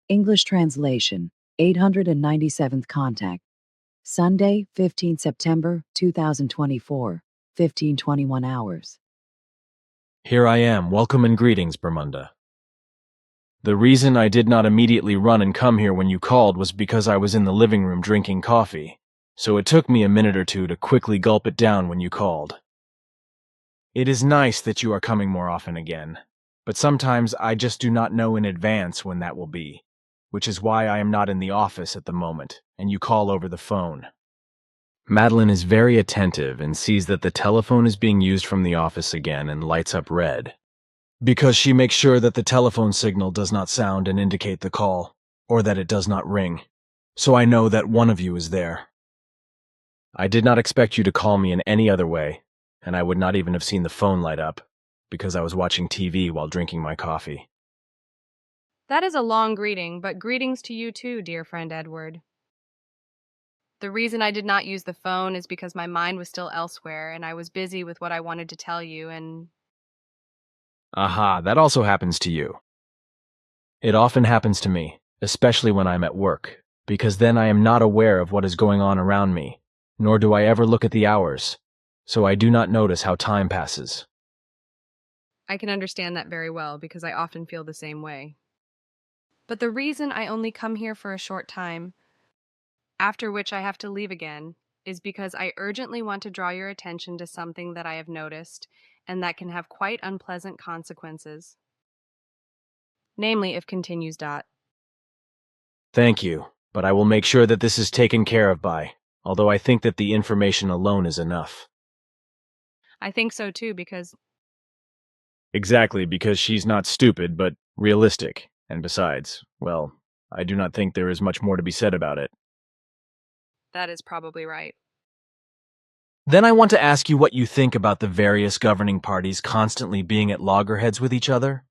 English translation, 897th contact. Sunday, 15 September 2024, 15:21 hours. Here I am. Welcome and greetings, Bermunda. The reason I did not immediately run and come here when you called was because I was in the living room drinking coffee, so it took me a minute or two to quickly gulp it down when you called. It is nice that you are coming more often again, but sometimes I just do not know in advance when that will be, which is why I am not in the office at the moment, and you call over the phone. Madeleine is very attentive and sees that the telephone is being used from the office again and lights up red, because she makes sure that the telephone signal does not sound and indicate the call, or that it does not ring, so I know that one of you is there. I did not expect you to call me in any other way, and I would not even have seen the phone light up, because I was watching TV while drinking my coffee. That is a long greeting, but greetings to you too, dear friend Edward. The reason I did not use the phone is because my mind was still elsewhere, and I was busy with what I wanted to tell you, and Aha, that also happens to you. It often happens to me, especially when I'm at work, because then I am not aware of what is going on around me, nor do I ever look at the hours, so I do not notice how time passes. I can understand that very well because I often feel the same way. But the reason I only come here for a short time, after which I have to leave again, is because I urgently want to draw your attention to something that I have noticed and that can have quite unpleasant consequences. Namely, if continues. Thank you, but I will make sure that this is taken care of by, although I think that the information alone is enough. I think so too because Exactly, because she's not stupid, but realistic, and besides, well, I do not think there is much more to be said about it. that is probably right. Then I want to ask you what you think about the various governing parties constantly being at loggerheads with each other.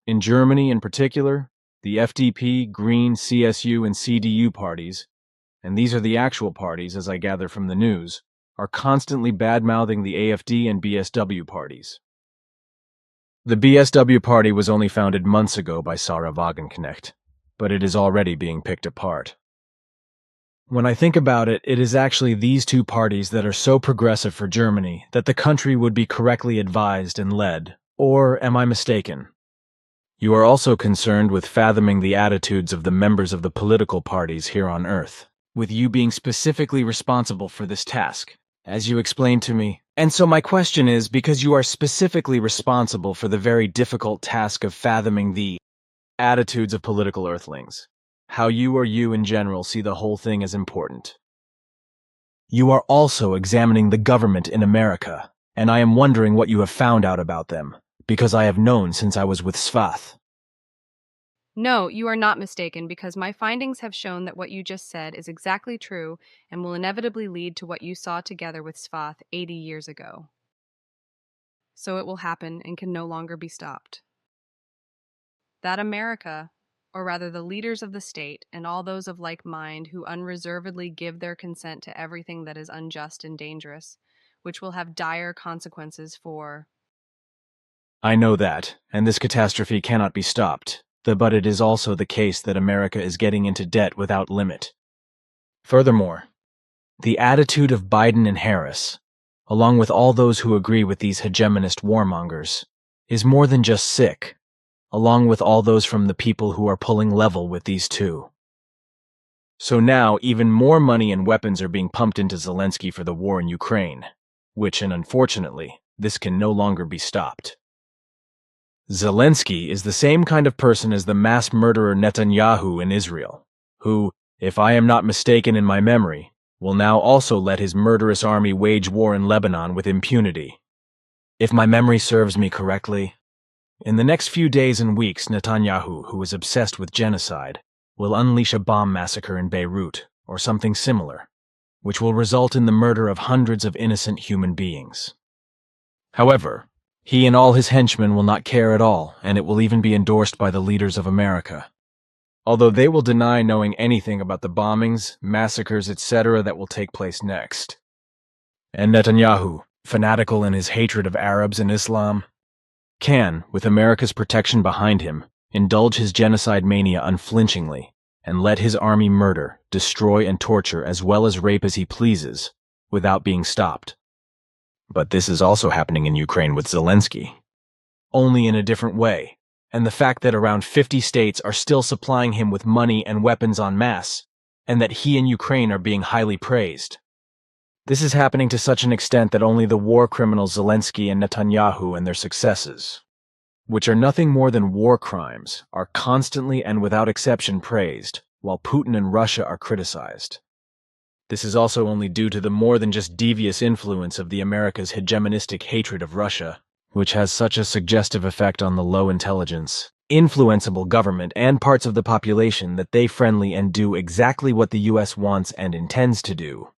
In Germany in particular, the FDP, Green, CSU, and CDU parties, and these are the actual parties as I gather from the news, are constantly bad-mouthing the AfD and BSW parties. The BSW party was only founded months ago by Sarah Wagenknecht, but it is already being picked apart. When I think about it, it is actually these two parties that are so progressive for Germany that the country would be correctly advised and led, or am I mistaken? You are also concerned with fathoming the attitudes of the members of the political parties here on Earth, with you being specifically responsible for this task, as you explained to me. And so my question is, because you are specifically responsible for the very difficult task of fathoming the attitudes of political Earthlings, how you or you in general see the whole thing as important. You are also examining the government in America, and I am wondering what you have found out about them, because I have known since I was with Svath. No, you are not mistaken because my findings have shown that what you just said is exactly true and will inevitably lead to what you saw together with Svath 80 years ago. So it will happen and can no longer be stopped. That America, or rather the leaders of the state and all those of like mind who unreservedly give their consent to everything that is unjust and dangerous, which will have dire consequences for. I know that, and this catastrophe cannot be stopped, but it is also the case that America is getting into debt without limit. Furthermore, the attitude of Biden and Harris, along with all those who agree with these hegemonist warmongers, is more than just sick, along with all those from the people who are pulling level with these two. So now even more money and weapons are being pumped into Zelensky for the war in Ukraine, which, and unfortunately, this can no longer be stopped. Zelensky is the same kind of person as the mass murderer Netanyahu in Israel, who, if I am not mistaken in my memory, will now also let his murderous army wage war in Lebanon with impunity. If my memory serves me correctly, in the next few days and weeks, Netanyahu, who is obsessed with genocide, will unleash a bomb massacre in Beirut, or something similar, which will result in the murder of hundreds of innocent human beings. However, he and all his henchmen will not care at all, and it will even be endorsed by the leaders of America. Although they will deny knowing anything about the bombings, massacres, etc. that will take place next. And Netanyahu, fanatical in his hatred of Arabs and Islam, can, with America's protection behind him, indulge his genocide mania unflinchingly, and let his army murder, destroy, and torture as well as rape as he pleases, without being stopped. But this is also happening in Ukraine with Zelensky, only in a different way, and the fact that around 50 states are still supplying him with money and weapons en masse, and that he and Ukraine are being highly praised. This is happening to such an extent that only the war criminals Zelensky and Netanyahu and their successes, which are nothing more than war crimes, are constantly and without exception praised, while Putin and Russia are criticized. This is also only due to the more than just devious influence of the America's hegemonistic hatred of Russia, which has such a suggestive effect on the low intelligence, influenceable government and parts of the population that they friendly and do exactly what the U.S. wants and intends to do.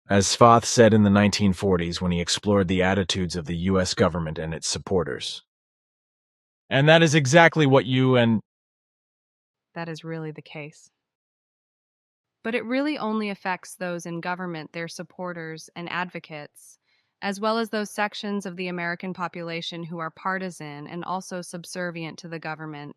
As Svath said in the 1940s when he explored the attitudes of the U.S. government and its supporters. And that is exactly what you and... That is really the case. But it really only affects those in government, their supporters and advocates, as well as those sections of the American population who are partisan and also subservient to the government.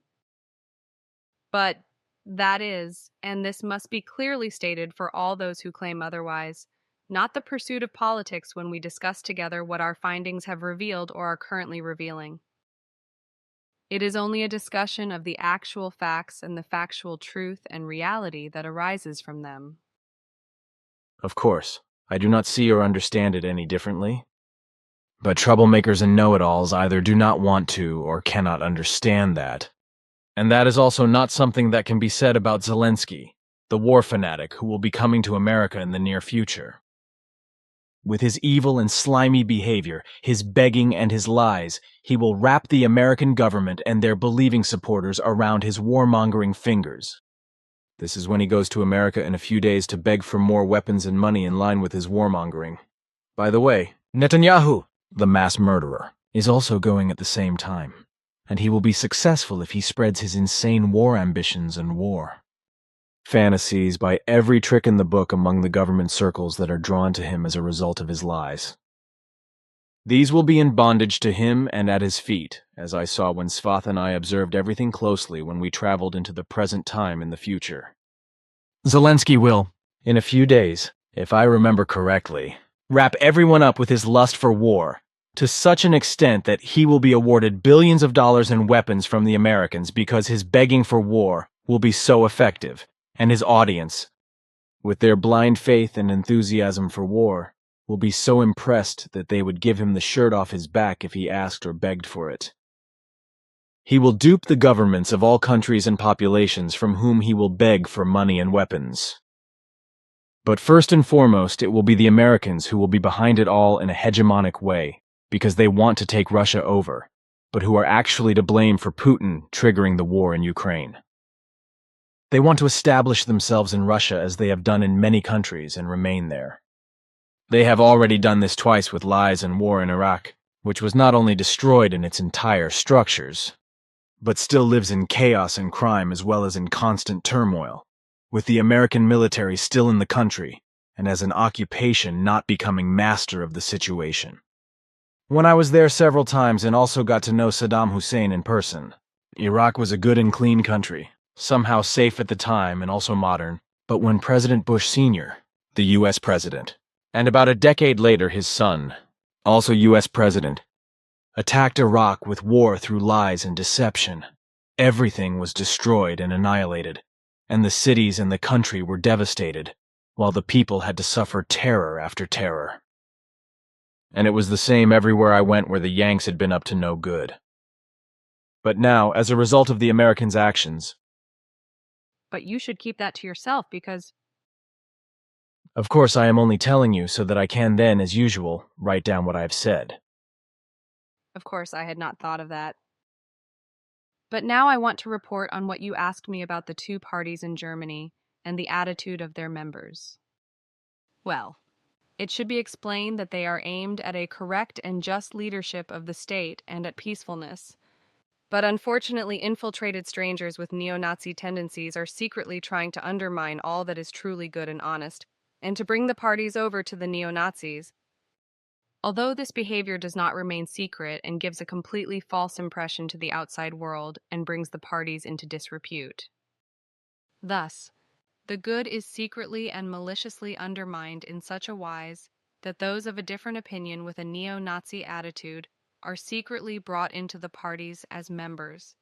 But that is, and this must be clearly stated for all those who claim otherwise, not the pursuit of politics when we discuss together what our findings have revealed or are currently revealing. It is only a discussion of the actual facts and the factual truth and reality that arises from them. Of course, I do not see or understand it any differently. But troublemakers and know-it-alls either do not want to or cannot understand that. And that is also not something that can be said about Zelensky, the war fanatic who will be coming to America in the near future. With his evil and slimy behavior, his begging and his lies, he will wrap the American government and their believing supporters around his warmongering fingers. This is when he goes to America in a few days to beg for more weapons and money in line with his warmongering. By the way, Netanyahu, the mass murderer, is also going at the same time, and he will be successful if he spreads his insane war ambitions and war fantasies by every trick in the book among the government circles that are drawn to him as a result of his lies. These will be in bondage to him and at his feet, as I saw when Svath and I observed everything closely when we traveled into the present time in the future. Zelensky will, in a few days, if I remember correctly, wrap everyone up with his lust for war, to such an extent that he will be awarded billions of dollars in weapons from the Americans because his begging for war will be so effective, and his audience, with their blind faith and enthusiasm for war, will be so impressed that they would give him the shirt off his back if he asked or begged for it. He will dupe the governments of all countries and populations from whom he will beg for money and weapons. But first and foremost, it will be the Americans who will be behind it all in a hegemonic way, because they want to take Russia over, but who are actually to blame for Putin triggering the war in Ukraine. They want to establish themselves in Russia as they have done in many countries and remain there. They have already done this twice with lies and war in Iraq, which was not only destroyed in its entire structures, but still lives in chaos and crime as well as in constant turmoil, with the American military still in the country and as an occupation not becoming master of the situation. When I was there several times and also got to know Saddam Hussein in person, Iraq was a good and clean country, somehow safe at the time and also modern, but when President Bush Sr., the U.S. President, and about a decade later his son, also U.S. President, attacked Iraq with war through lies and deception, everything was destroyed and annihilated, and the cities and the country were devastated, while the people had to suffer terror after terror. And it was the same everywhere I went where the Yanks had been up to no good. But now, as a result of the Americans' actions... But you should keep that to yourself because... Of course, I am only telling you so that I can then, as usual, write down what I have said. Of course, I had not thought of that. But now I want to report on what you asked me about the two parties in Germany and the attitude of their members. Well, it should be explained that they are aimed at a correct and just leadership of the state and at peacefulness. But unfortunately, infiltrated strangers with neo-Nazi tendencies are secretly trying to undermine all that is truly good and honest, and to bring the parties over to the neo-Nazis. Although this behavior does not remain secret and gives a completely false impression to the outside world and brings the parties into disrepute. Thus, the good is secretly and maliciously undermined in such a wise that those of a different opinion with a neo-Nazi attitude are secretly brought into the parties as members,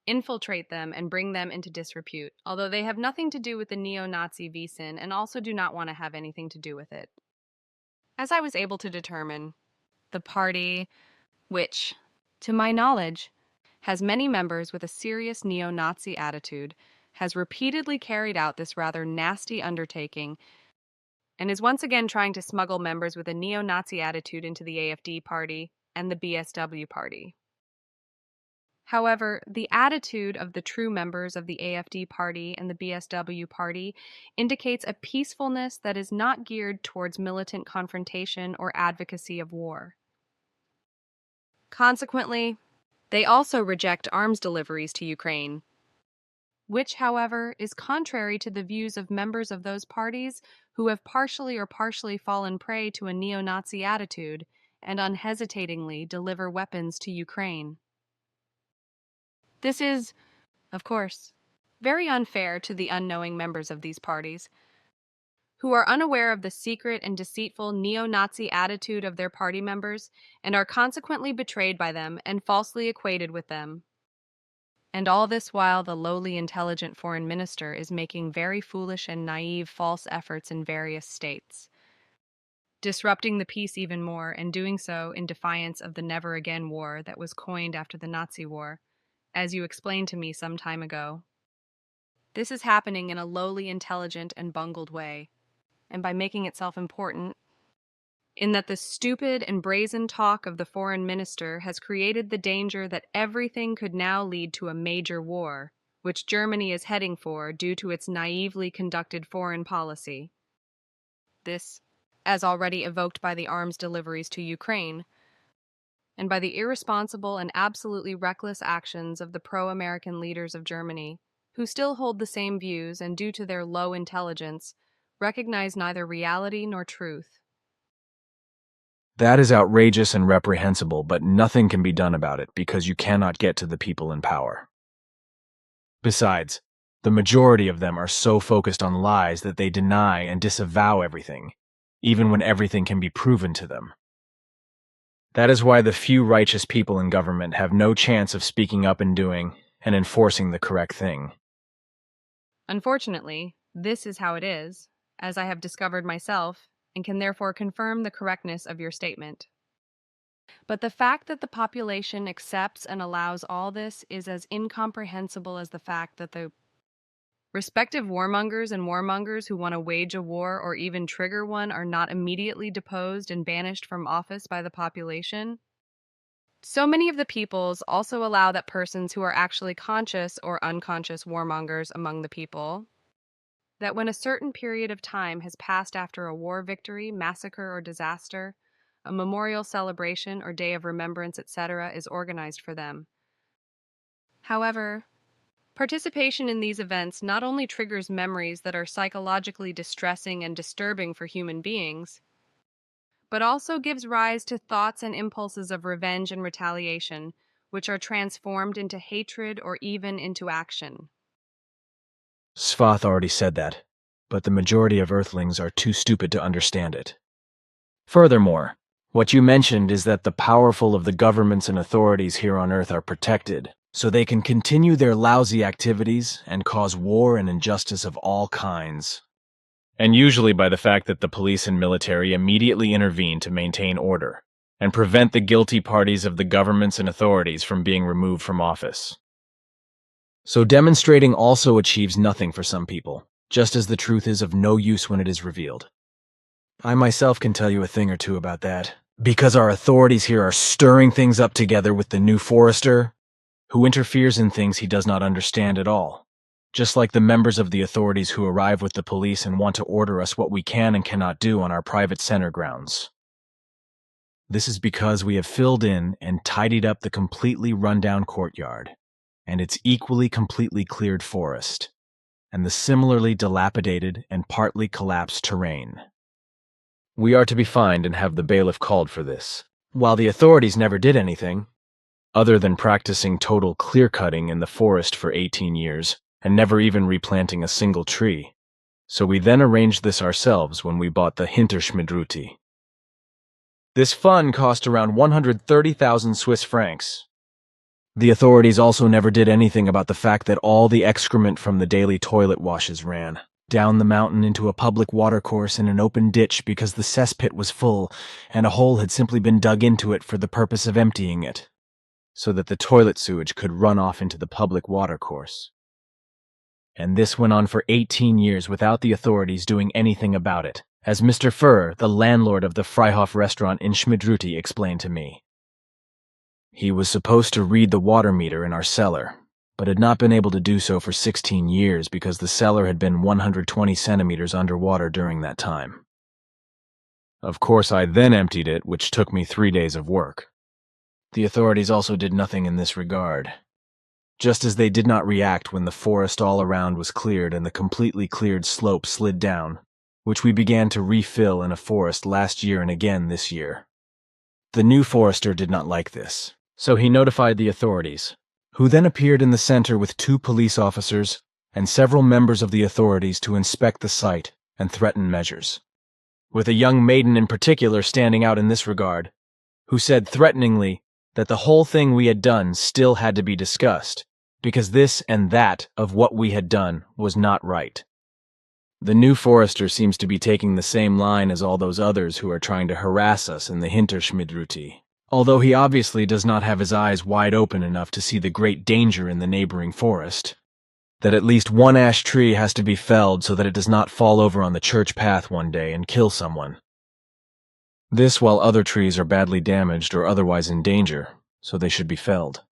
infiltrate them, and bring them into disrepute, although they have nothing to do with the neo-Nazi Wesen and also do not want to have anything to do with it. As I was able to determine, the party, which, to my knowledge, has many members with a serious neo-Nazi attitude, has repeatedly carried out this rather nasty undertaking and is once again trying to smuggle members with a neo-Nazi attitude into the AfD party and the BSW party. However, the attitude of the true members of the AfD party and the BSW party indicates a peacefulness that is not geared towards militant confrontation or advocacy of war. Consequently, they also reject arms deliveries to Ukraine, which, however, is contrary to the views of members of those parties who have partially fallen prey to a neo-Nazi attitude and unhesitatingly deliver weapons to Ukraine. This is, of course, very unfair to the unknowing members of these parties, who are unaware of the secret and deceitful neo-Nazi attitude of their party members and are consequently betrayed by them and falsely equated with them. And all this while the lowly intelligent foreign minister is making very foolish and naive false efforts in various states, disrupting the peace even more and doing so in defiance of the never again war that was coined after the Nazi war, as you explained to me some time ago. This is happening in a lowly intelligent and bungled way, and by making itself important, in that the stupid and brazen talk of the foreign minister has created the danger that everything could now lead to a major war, which Germany is heading for due to its naively conducted foreign policy. This, as already evoked by the arms deliveries to Ukraine, and by the irresponsible and absolutely reckless actions of the pro-American leaders of Germany, who still hold the same views and, due to their low intelligence, recognize neither reality nor truth. That is outrageous and reprehensible, but nothing can be done about it because you cannot get to the people in power. Besides, the majority of them are so focused on lies that they deny and disavow everything, even when everything can be proven to them. That is why the few righteous people in government have no chance of speaking up and doing and enforcing the correct thing. Unfortunately, this is how it is, as I have discovered myself, and can therefore confirm the correctness of your statement. But the fact that the population accepts and allows all this is as incomprehensible as the fact that the respective warmongers and warmongers who want to wage a war or even trigger one are not immediately deposed and banished from office by the population. So many of the peoples also allow that persons who are actually conscious or unconscious warmongers among the people, that when a certain period of time has passed after a war victory, massacre, or disaster, a memorial celebration or day of remembrance, etc., is organized for them. However, participation in these events not only triggers memories that are psychologically distressing and disturbing for human beings, but also gives rise to thoughts and impulses of revenge and retaliation, which are transformed into hatred or even into action. Svath already said that, but the majority of Earthlings are too stupid to understand it. Furthermore, what you mentioned is that the powerful of the governments and authorities here on Earth are protected, so they can continue their lousy activities and cause war and injustice of all kinds. And usually by the fact that the police and military immediately intervene to maintain order and prevent the guilty parties of the governments and authorities from being removed from office. So demonstrating also achieves nothing for some people, just as the truth is of no use when it is revealed. I myself can tell you a thing or two about that, because our authorities here are stirring things up together with the new forester, who interferes in things he does not understand at all, just like the members of the authorities who arrive with the police and want to order us what we can and cannot do on our private center grounds. This is because we have filled in and tidied up the completely run-down courtyard, and its equally completely cleared forest, and the similarly dilapidated and partly collapsed terrain. We are to be fined and have the bailiff called for this, while the authorities never did anything, other than practicing total clear-cutting in the forest for 18 years, and never even replanting a single tree. So we then arranged this ourselves when we bought the Hinterschmidrüti. This fund cost around 130,000 Swiss francs. The authorities also never did anything about the fact that all the excrement from the daily toilet washes ran down the mountain into a public watercourse in an open ditch because the cesspit was full, and a hole had simply been dug into it for the purpose of emptying it, so that the toilet sewage could run off into the public watercourse. And this went on for 18 years without the authorities doing anything about it, as Mr. Furr, the landlord of the Freihof restaurant in Schmidrüti, explained to me. He was supposed to read the water meter in our cellar, but had not been able to do so for 16 years because the cellar had been 120 centimeters underwater during that time. Of course, I then emptied it, which took me 3 days of work. The authorities also did nothing in this regard, just as they did not react when the forest all around was cleared and the completely cleared slope slid down, which we began to refill in a forest last year and again this year. The new forester did not like this, so he notified the authorities, who then appeared in the center with 2 police officers and several members of the authorities to inspect the site and threaten measures, with a young maiden in particular standing out in this regard, who said threateningly that the whole thing we had done still had to be discussed, because this and that of what we had done was not right. The new forester seems to be taking the same line as all those others who are trying to harass us in the Hinterschmidrüti, although he obviously does not have his eyes wide open enough to see the great danger in the neighboring forest, that at least one ash tree has to be felled so that it does not fall over on the church path one day and kill someone. This while other trees are badly damaged or otherwise in danger, so they should be felled.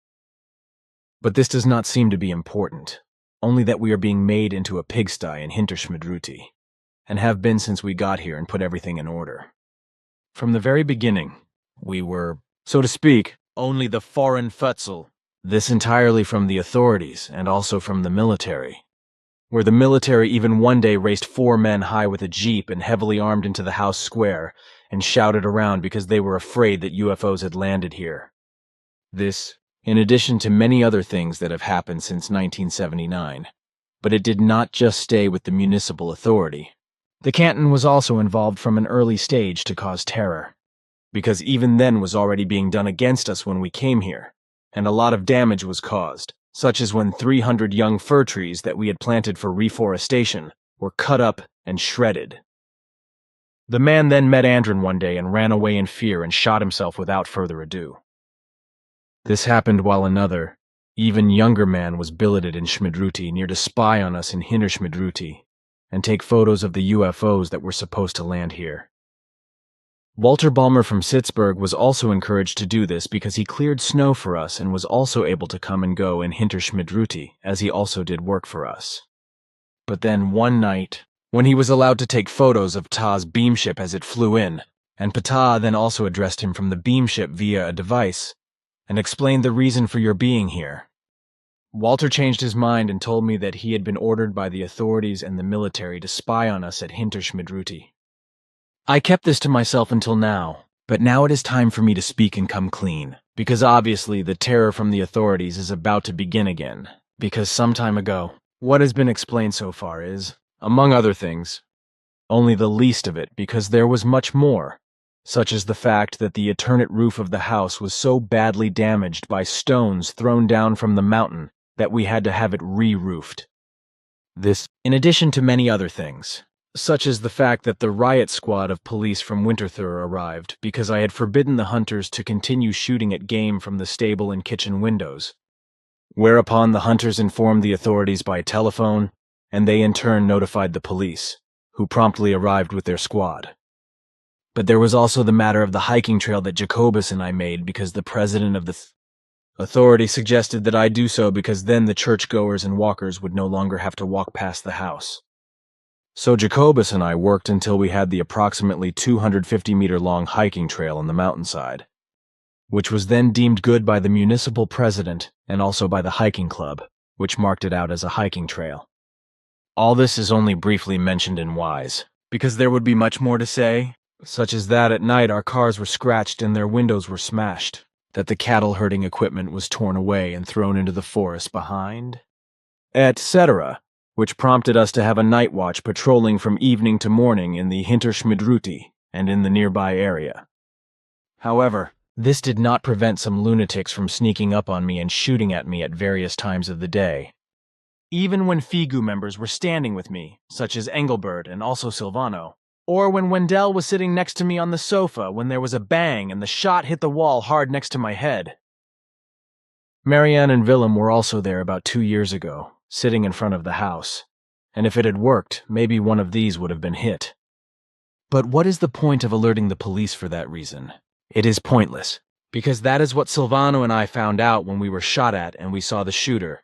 But this does not seem to be important, only that we are being made into a pigsty in Hinterschmidrüti, and have been since we got here and put everything in order. From the very beginning, we were, so to speak, only the foreign Quetzal, this entirely from the authorities and also from the military, where the military even one day raced 4 men high with a jeep and heavily armed into the house square and shouted around because they were afraid that UFOs had landed here. This, in addition to many other things that have happened since 1979. But it did not just stay with the municipal authority. The canton was also involved from an early stage to cause terror, because even then was already being done against us when we came here, and a lot of damage was caused, such as when 300 young fir trees that we had planted for reforestation were cut up and shredded. The man then met Andrin one day and ran away in fear and shot himself without further ado. This happened while another, even younger man was billeted in Schmidrüti near to spy on us in Hinterschmidrüti and take photos of the UFOs that were supposed to land here. Walter Balmer from Sitzburg was also encouraged to do this because he cleared snow for us and was also able to come and go in Hinterschmidrüti, as he also did work for us. But then one night, when he was allowed to take photos of Ta's beamship as it flew in, and Ptah then also addressed him from the beamship via a device, and explained the reason for your being here. Walter changed his mind and told me that he had been ordered by the authorities and the military to spy on us at Hinterschmidrüti. I kept this to myself until now, but now it is time for me to speak and come clean, because obviously the terror from the authorities is about to begin again, because some time ago, what has been explained so far is, among other things, only the least of it because there was much more, such as the fact that the alternate roof of the house was so badly damaged by stones thrown down from the mountain that we had to have it re-roofed. This, in addition to many other things, such as the fact that the riot squad of police from Winterthur arrived because I had forbidden the hunters to continue shooting at game from the stable and kitchen windows, whereupon the hunters informed the authorities by telephone, and they in turn notified the police, who promptly arrived with their squad. But there was also the matter of the hiking trail that Jacobus and I made because the president of the authority suggested that I do so because then the churchgoers and walkers would no longer have to walk past the house. So Jacobus and I worked until we had the approximately 250-meter-long hiking trail on the mountainside, which was then deemed good by the municipal president and also by the hiking club, which marked it out as a hiking trail. All this is only briefly mentioned in Wise, because there would be much more to say, such as that at night our cars were scratched and their windows were smashed, that the cattle herding equipment was torn away and thrown into the forest behind, etc., which prompted us to have a night watch patrolling from evening to morning in the Hinterschmidrüti and in the nearby area. However, this did not prevent some lunatics from sneaking up on me and shooting at me at various times of the day. Even when FIGU members were standing with me, such as Engelbert and also Silvano, or when Wendell was sitting next to me on the sofa when there was a bang and the shot hit the wall hard next to my head. Marianne and Willem were also there about 2 years ago, sitting in front of the house, and if it had worked, maybe one of these would have been hit. But what is the point of alerting the police for that reason? It is pointless, because that is what Silvano and I found out when we were shot at and we saw the shooter.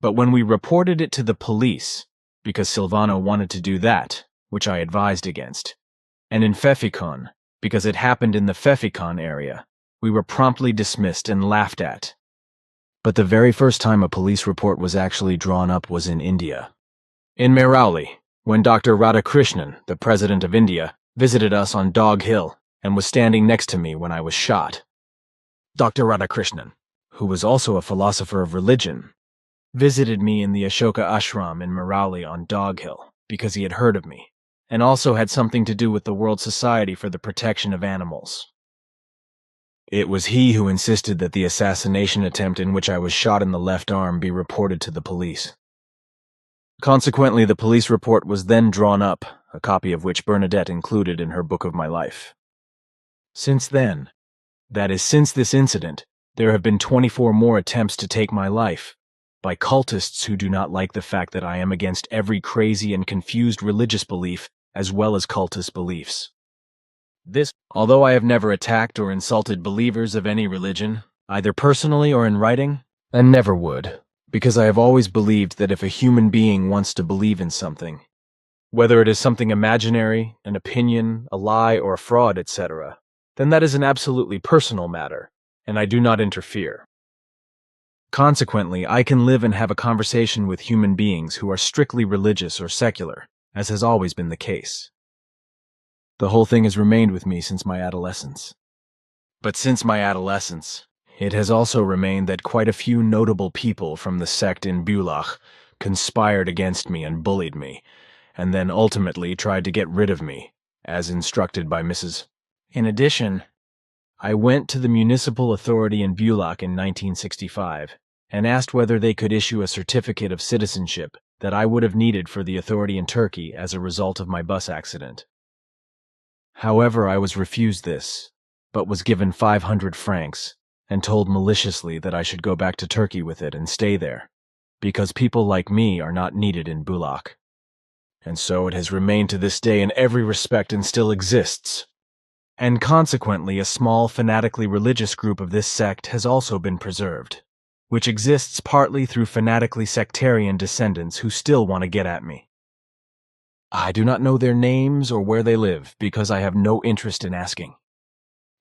But when we reported it to the police, because Silvano wanted to do that, which I advised against, and in Pfeffikon, because it happened in the Pfeffikon area, we were promptly dismissed and laughed at. But the very first time a police report was actually drawn up was in India. In Mehrauli, when Dr. Radhakrishnan, the president of India, visited us on Dog Hill and was standing next to me when I was shot. Dr. Radhakrishnan, who was also a philosopher of religion, visited me in the Ashoka Ashram in Mehrauli on Dog Hill because he had heard of me, and also had something to do with the World Society for the Protection of Animals. It was he who insisted that the assassination attempt in which I was shot in the left arm be reported to the police. Consequently, the police report was then drawn up, a copy of which Bernadette included in her book of my life. Since then, that is, since this incident, there have been 24 more attempts to take my life, by cultists who do not like the fact that I am against every crazy and confused religious belief as well as cultist beliefs. This, although I have never attacked or insulted believers of any religion, either personally or in writing, and never would, because I have always believed that if a human being wants to believe in something, whether it is something imaginary, an opinion, a lie, or a fraud, etc., then that is an absolutely personal matter, and I do not interfere. Consequently, I can live and have a conversation with human beings who are strictly religious or secular, as has always been the case. The whole thing has remained with me since my adolescence. But since my adolescence, it has also remained that quite a few notable people from the sect in Bulach conspired against me and bullied me, and then ultimately tried to get rid of me, as instructed by Mrs. In addition, I went to the municipal authority in Bulach in 1965 and asked whether they could issue a certificate of citizenship that I would have needed for the authority in Turkey as a result of my bus accident. However, I was refused this, but was given 500 francs and told maliciously that I should go back to Turkey with it and stay there, because people like me are not needed in Bulak. And so it has remained to this day in every respect and still exists. And consequently, a small fanatically religious group of this sect has also been preserved, which exists partly through fanatically sectarian descendants who still want to get at me. I do not know their names or where they live because I have no interest in asking.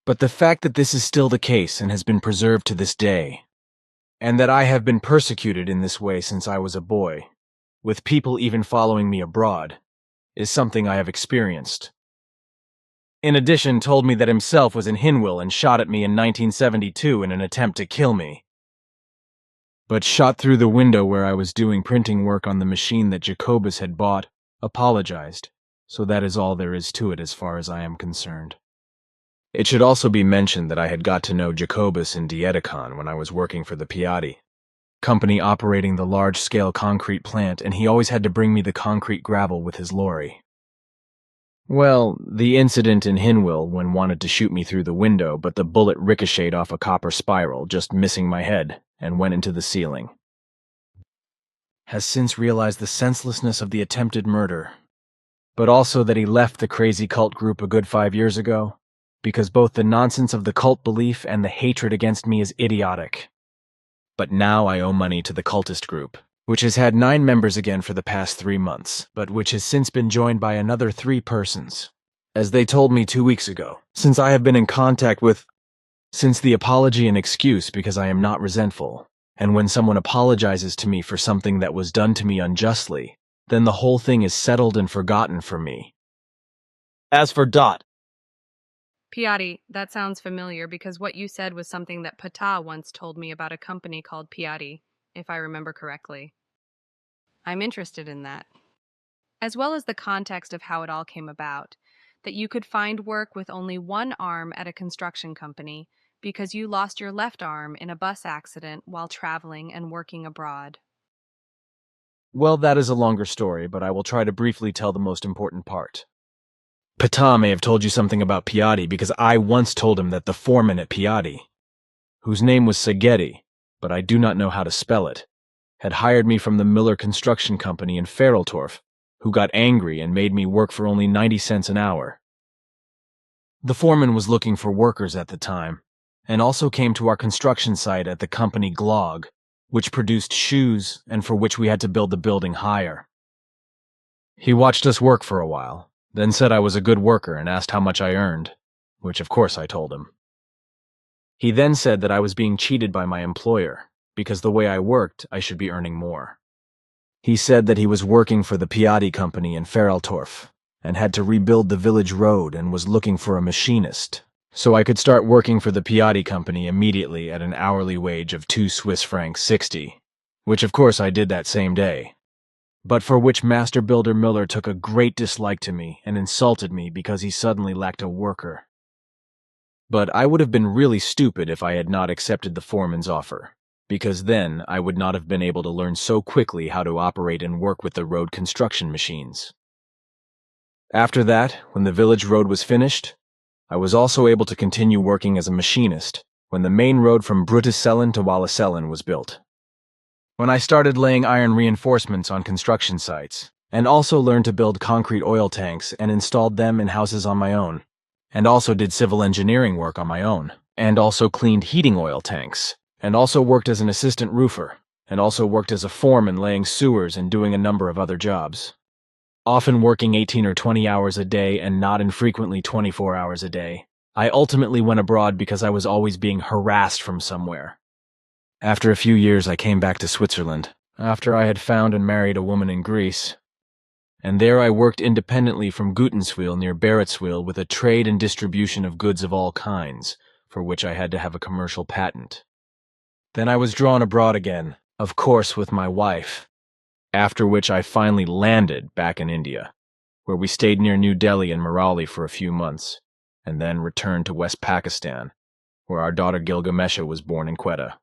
But the fact that this is still the case and has been preserved to this day, and that I have been persecuted in this way since I was a boy, with people even following me abroad, is something I have experienced. In addition, told me that himself was in Hinwil and shot at me in 1972 in an attempt to kill me. But shot through the window where I was doing printing work on the machine that Jacobus had bought, apologized, so that is all there is to it as far as I am concerned. It should also be mentioned that I had got to know Jacobus in Dietikon when I was working for the Piatti, company operating the large-scale concrete plant, and he always had to bring me the concrete gravel with his lorry. Well, the incident in Hinwil when wanted to shoot me through the window, but the bullet ricocheted off a copper spiral, just missing my head, and went into the ceiling. Has since realized the senselessness of the attempted murder, but also that he left the crazy cult group a good 5 years ago, because both the nonsense of the cult belief and the hatred against me is idiotic. But now I owe money to the cultist group, which has had 9 members again for the past 3 months, but which has since been joined by another 3 persons, as they told me 2 weeks ago, since I have been in contact with, since the apology and excuse because I am not resentful, and when someone apologizes to me for something that was done to me unjustly, then the whole thing is settled and forgotten for me. As for Dot, Piatti, that sounds familiar because what you said was something that Pata once told me about a company called Piatti, if I remember correctly. I'm interested in that, as well as the context of how it all came about, that you could find work with only one arm at a construction company because you lost your left arm in a bus accident while traveling and working abroad. Well, that is a longer story, but I will try to briefly tell the most important part. Pata may have told you something about Piatti because I once told him that the foreman at Piatti, whose name was Seghetti, but I do not know how to spell it, had hired me from the Miller Construction Company in Feraltorf, who got angry and made me work for only 90 cents an hour. The foreman was looking for workers at the time, and also came to our construction site at the company Glog, which produced shoes and for which we had to build the building higher. He watched us work for a while, then said I was a good worker and asked how much I earned, which of course I told him. He then said that I was being cheated by my employer, because the way I worked, I should be earning more. He said that he was working for the Piatti company in Feraltorf, and had to rebuild the village road and was looking for a machinist, so I could start working for the Piatti company immediately at an hourly wage of 2 Swiss francs 60, which of course I did that same day, but for which master builder Miller took a great dislike to me and insulted me because he suddenly lacked a worker. But I would have been really stupid if I had not accepted the foreman's offer, because then I would not have been able to learn so quickly how to operate and work with the road construction machines. After that, when the village road was finished, I was also able to continue working as a machinist when the main road from Bruttisellen to Wallisellen was built. When I started laying iron reinforcements on construction sites, and also learned to build concrete oil tanks and installed them in houses on my own, and also did civil engineering work on my own, and also cleaned heating oil tanks, and also worked as an assistant roofer, and also worked as a foreman laying sewers and doing a number of other jobs, often working 18 or 20 hours a day and not infrequently 24 hours a day. I ultimately went abroad because I was always being harassed from somewhere. After a few years, I came back to Switzerland, after I had found and married a woman in Greece. And there I worked independently from Gutenswil near Barrettswil with a trade and distribution of goods of all kinds, for which I had to have a commercial patent. Then I was drawn abroad again, of course with my wife, after which I finally landed back in India, where we stayed near New Delhi and Marali for a few months, and then returned to West Pakistan, where our daughter Gilgamesha was born in Quetta.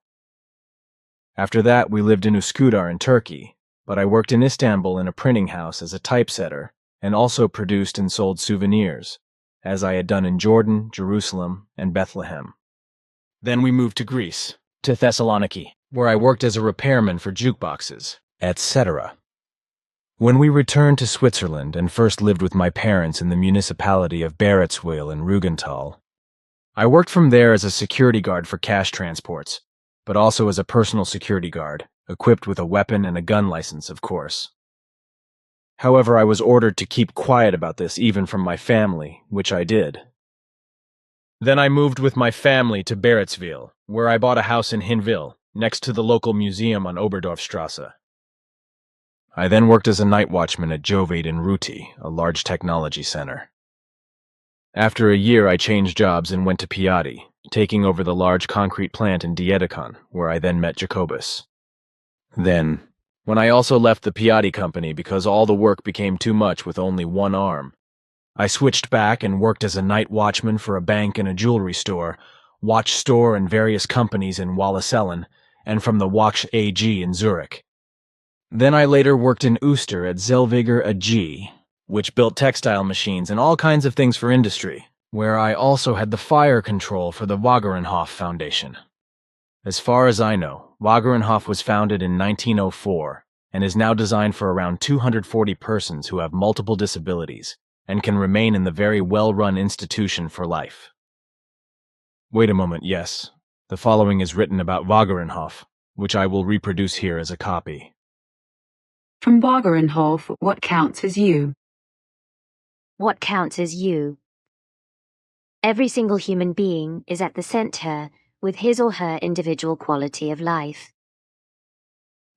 After that, we lived in Üsküdar in Turkey, but I worked in Istanbul in a printing house as a typesetter and also produced and sold souvenirs, as I had done in Jordan, Jerusalem, and Bethlehem. Then we moved to Greece, to Thessaloniki, where I worked as a repairman for jukeboxes, etc. When we returned to Switzerland and first lived with my parents in the municipality of Barrettswil in Rügenthal, I worked from there as a security guard for cash transports, but also as a personal security guard, equipped with a weapon and a gun license, of course. However, I was ordered to keep quiet about this even from my family, which I did. Then I moved with my family to Barrettswil, where I bought a house in Hinwil, next to the local museum on Oberdorfstrasse. I then worked as a night watchman at Wagerenhof, a large technology center. After a year, I changed jobs and went to Piatti, taking over the large concrete plant in Dietikon, where I then met Jacobus. Then, when I also left the Piatti company because all the work became too much with only one arm, I switched back and worked as a night watchman for a bank and a jewelry store, watch store and various companies in Wallisellen, and from the Watch AG in Zurich. Then I later worked in Ooster at Zellweger AG, which built textile machines and all kinds of things for industry, where I also had the fire control for the Wagerenhof Foundation. As far as I know, Wagerenhof was founded in 1904 and is now designed for around 240 persons who have multiple disabilities and can remain in the very well-run institution for life. Wait a moment, yes. The following is written about Wagerenhof, which I will reproduce here as a copy. From Wagerenhof, what counts as you? What counts as you? Every single human being is at the center with his or her individual quality of life.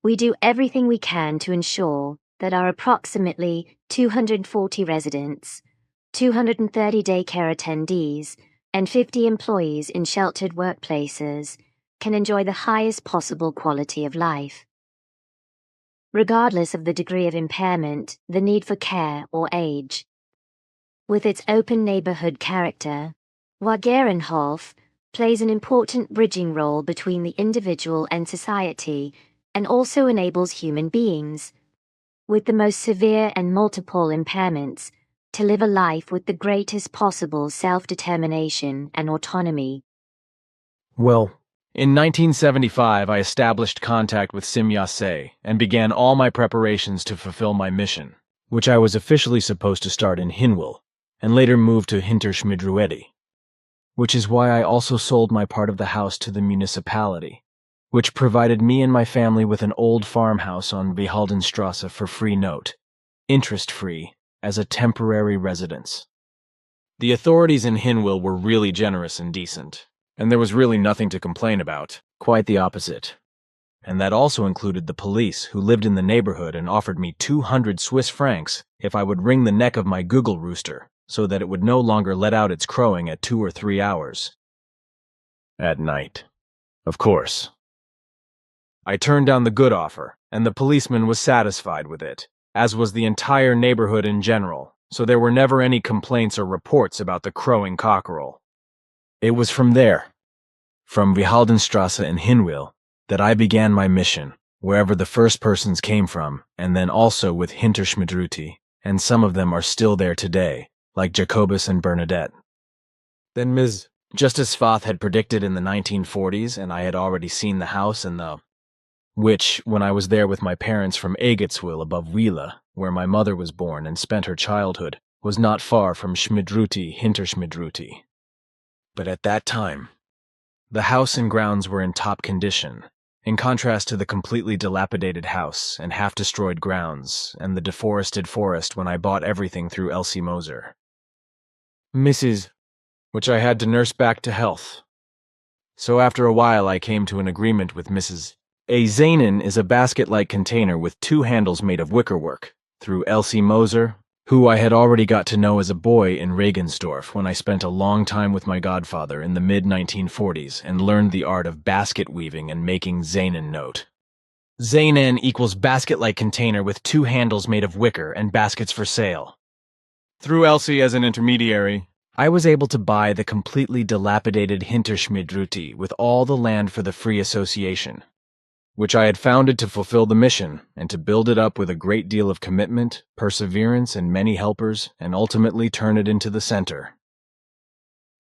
We do everything we can to ensure that our approximately 240 residents, 230 daycare attendees, and 50 employees in sheltered workplaces can enjoy the highest possible quality of life. Regardless of the degree of impairment, the need for care, or age. With its open neighborhood character, Wagerenhof plays an important bridging role between the individual and society, and also enables human beings, with the most severe and multiple impairments, to live a life with the greatest possible self-determination and autonomy. Well, in 1975, I established contact with Simyase and began all my preparations to fulfill my mission, which I was officially supposed to start in Hinwil, and later moved to Hinterschmidrüti, which is why I also sold my part of the house to the municipality, which provided me and my family with an old farmhouse on Behaldenstrasse for free note, interest-free, as a temporary residence. The authorities in Hinwil were really generous and decent, and there was really nothing to complain about, quite the opposite. And that also included the police, who lived in the neighborhood and offered me 200 Swiss francs if I would wring the neck of my Google rooster so that it would no longer let out its crowing at 2 or 3 hours. At night, of course. I turned down the good offer, and the policeman was satisfied with it, as was the entire neighborhood in general, so there were never any complaints or reports about the crowing cockerel. It was from there, from Behaldenstrasse in Hinwil, that I began my mission, wherever the first persons came from, and then also with Hinterschmidrüti, and some of them are still there today, like Jacobus and Bernadette. Then just as Svath had predicted in the 1940s, and I had already seen the house and which, when I was there with my parents from Egetswil above Wiehle, where my mother was born and spent her childhood, was not far from Hinterschmidrüti. But at that time, the house and grounds were in top condition, in contrast to the completely dilapidated house and half-destroyed grounds and the deforested forest when I bought everything through Elsie Moser. Which I had to nurse back to health. So after a while I came to an agreement with Mrs. A Zainen is a basket-like container with 2 handles made of wickerwork, through Elsie Moser, who I had already got to know as a boy in Regensdorf when I spent a long time with my godfather in the mid-1940s and learned the art of basket weaving and making Zainen note. Zainen equals basket-like container with 2 handles made of wicker and baskets for sale. Through Elsie as an intermediary, I was able to buy the completely dilapidated Hinterschmidrüti with all the land for the Free Association, which I had founded to fulfill the mission and to build it up with a great deal of commitment, perseverance, and many helpers, and ultimately turn it into the center.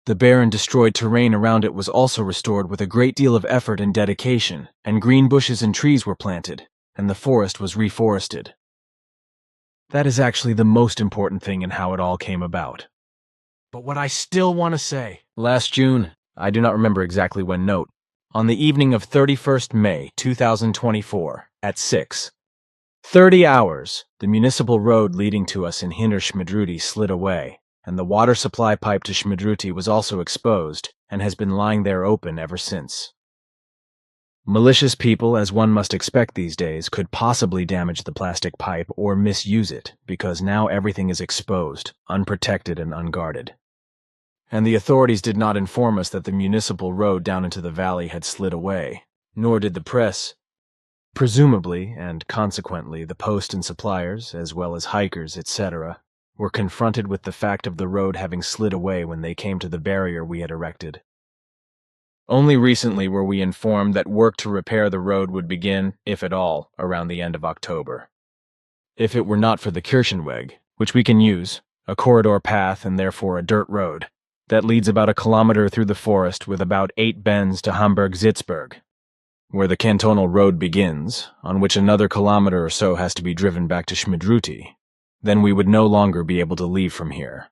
The barren, destroyed terrain around it was also restored with a great deal of effort and dedication, and green bushes and trees were planted, and the forest was reforested. That is actually the most important thing in how it all came about. But what I still want to say, last June, I do not remember exactly when note, on the evening of 31st May 2024, at 6:30 hours, the municipal road leading to us in Hinterschmidrüti slid away, and the water supply pipe to Schmidrüti was also exposed and has been lying there open ever since. Malicious people, as one must expect these days, could possibly damage the plastic pipe or misuse it, because now everything is exposed, unprotected and unguarded. And the authorities did not inform us that the municipal road down into the valley had slid away, nor did the press. Presumably, and consequently, the post and suppliers, as well as hikers, etc., were confronted with the fact of the road having slid away when they came to the barrier we had erected. Only recently were we informed that work to repair the road would begin, if at all, around the end of October. If it were not for the Kirchenweg, which we can use, a corridor path and therefore a dirt road, that leads about a kilometer through the forest with about 8 bends to Hamburg-Sitzberg, where the cantonal road begins, on which another kilometer or so has to be driven back to Schmidrüti, then we would no longer be able to leave from here.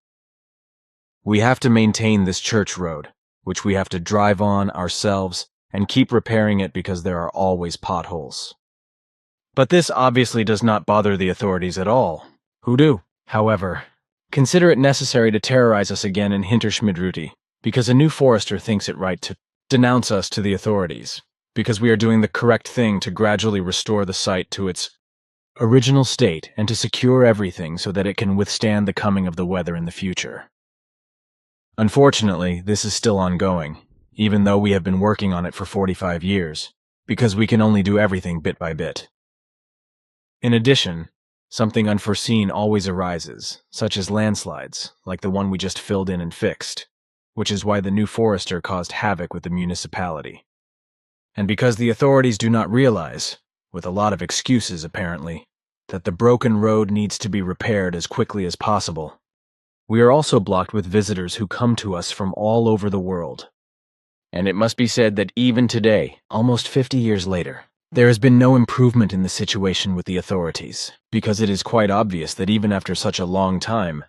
We have to maintain this church road, which we have to drive on ourselves and keep repairing it because there are always potholes. But this obviously does not bother the authorities at all, who do, however, consider it necessary to terrorize us again in Hinterschmidrüti, because a new forester thinks it right to denounce us to the authorities, because we are doing the correct thing to gradually restore the site to its original state and to secure everything so that it can withstand the coming of the weather in the future. Unfortunately, this is still ongoing, even though we have been working on it for 45 years, because we can only do everything bit by bit. In addition, something unforeseen always arises, such as landslides, like the one we just filled in and fixed, which is why the new forester caused havoc with the municipality. And because the authorities do not realize, with a lot of excuses apparently, that the broken road needs to be repaired as quickly as possible, we are also blocked with visitors who come to us from all over the world. And it must be said that even today, almost 50 years later, there has been no improvement in the situation with the authorities, because it is quite obvious that even after such a long time,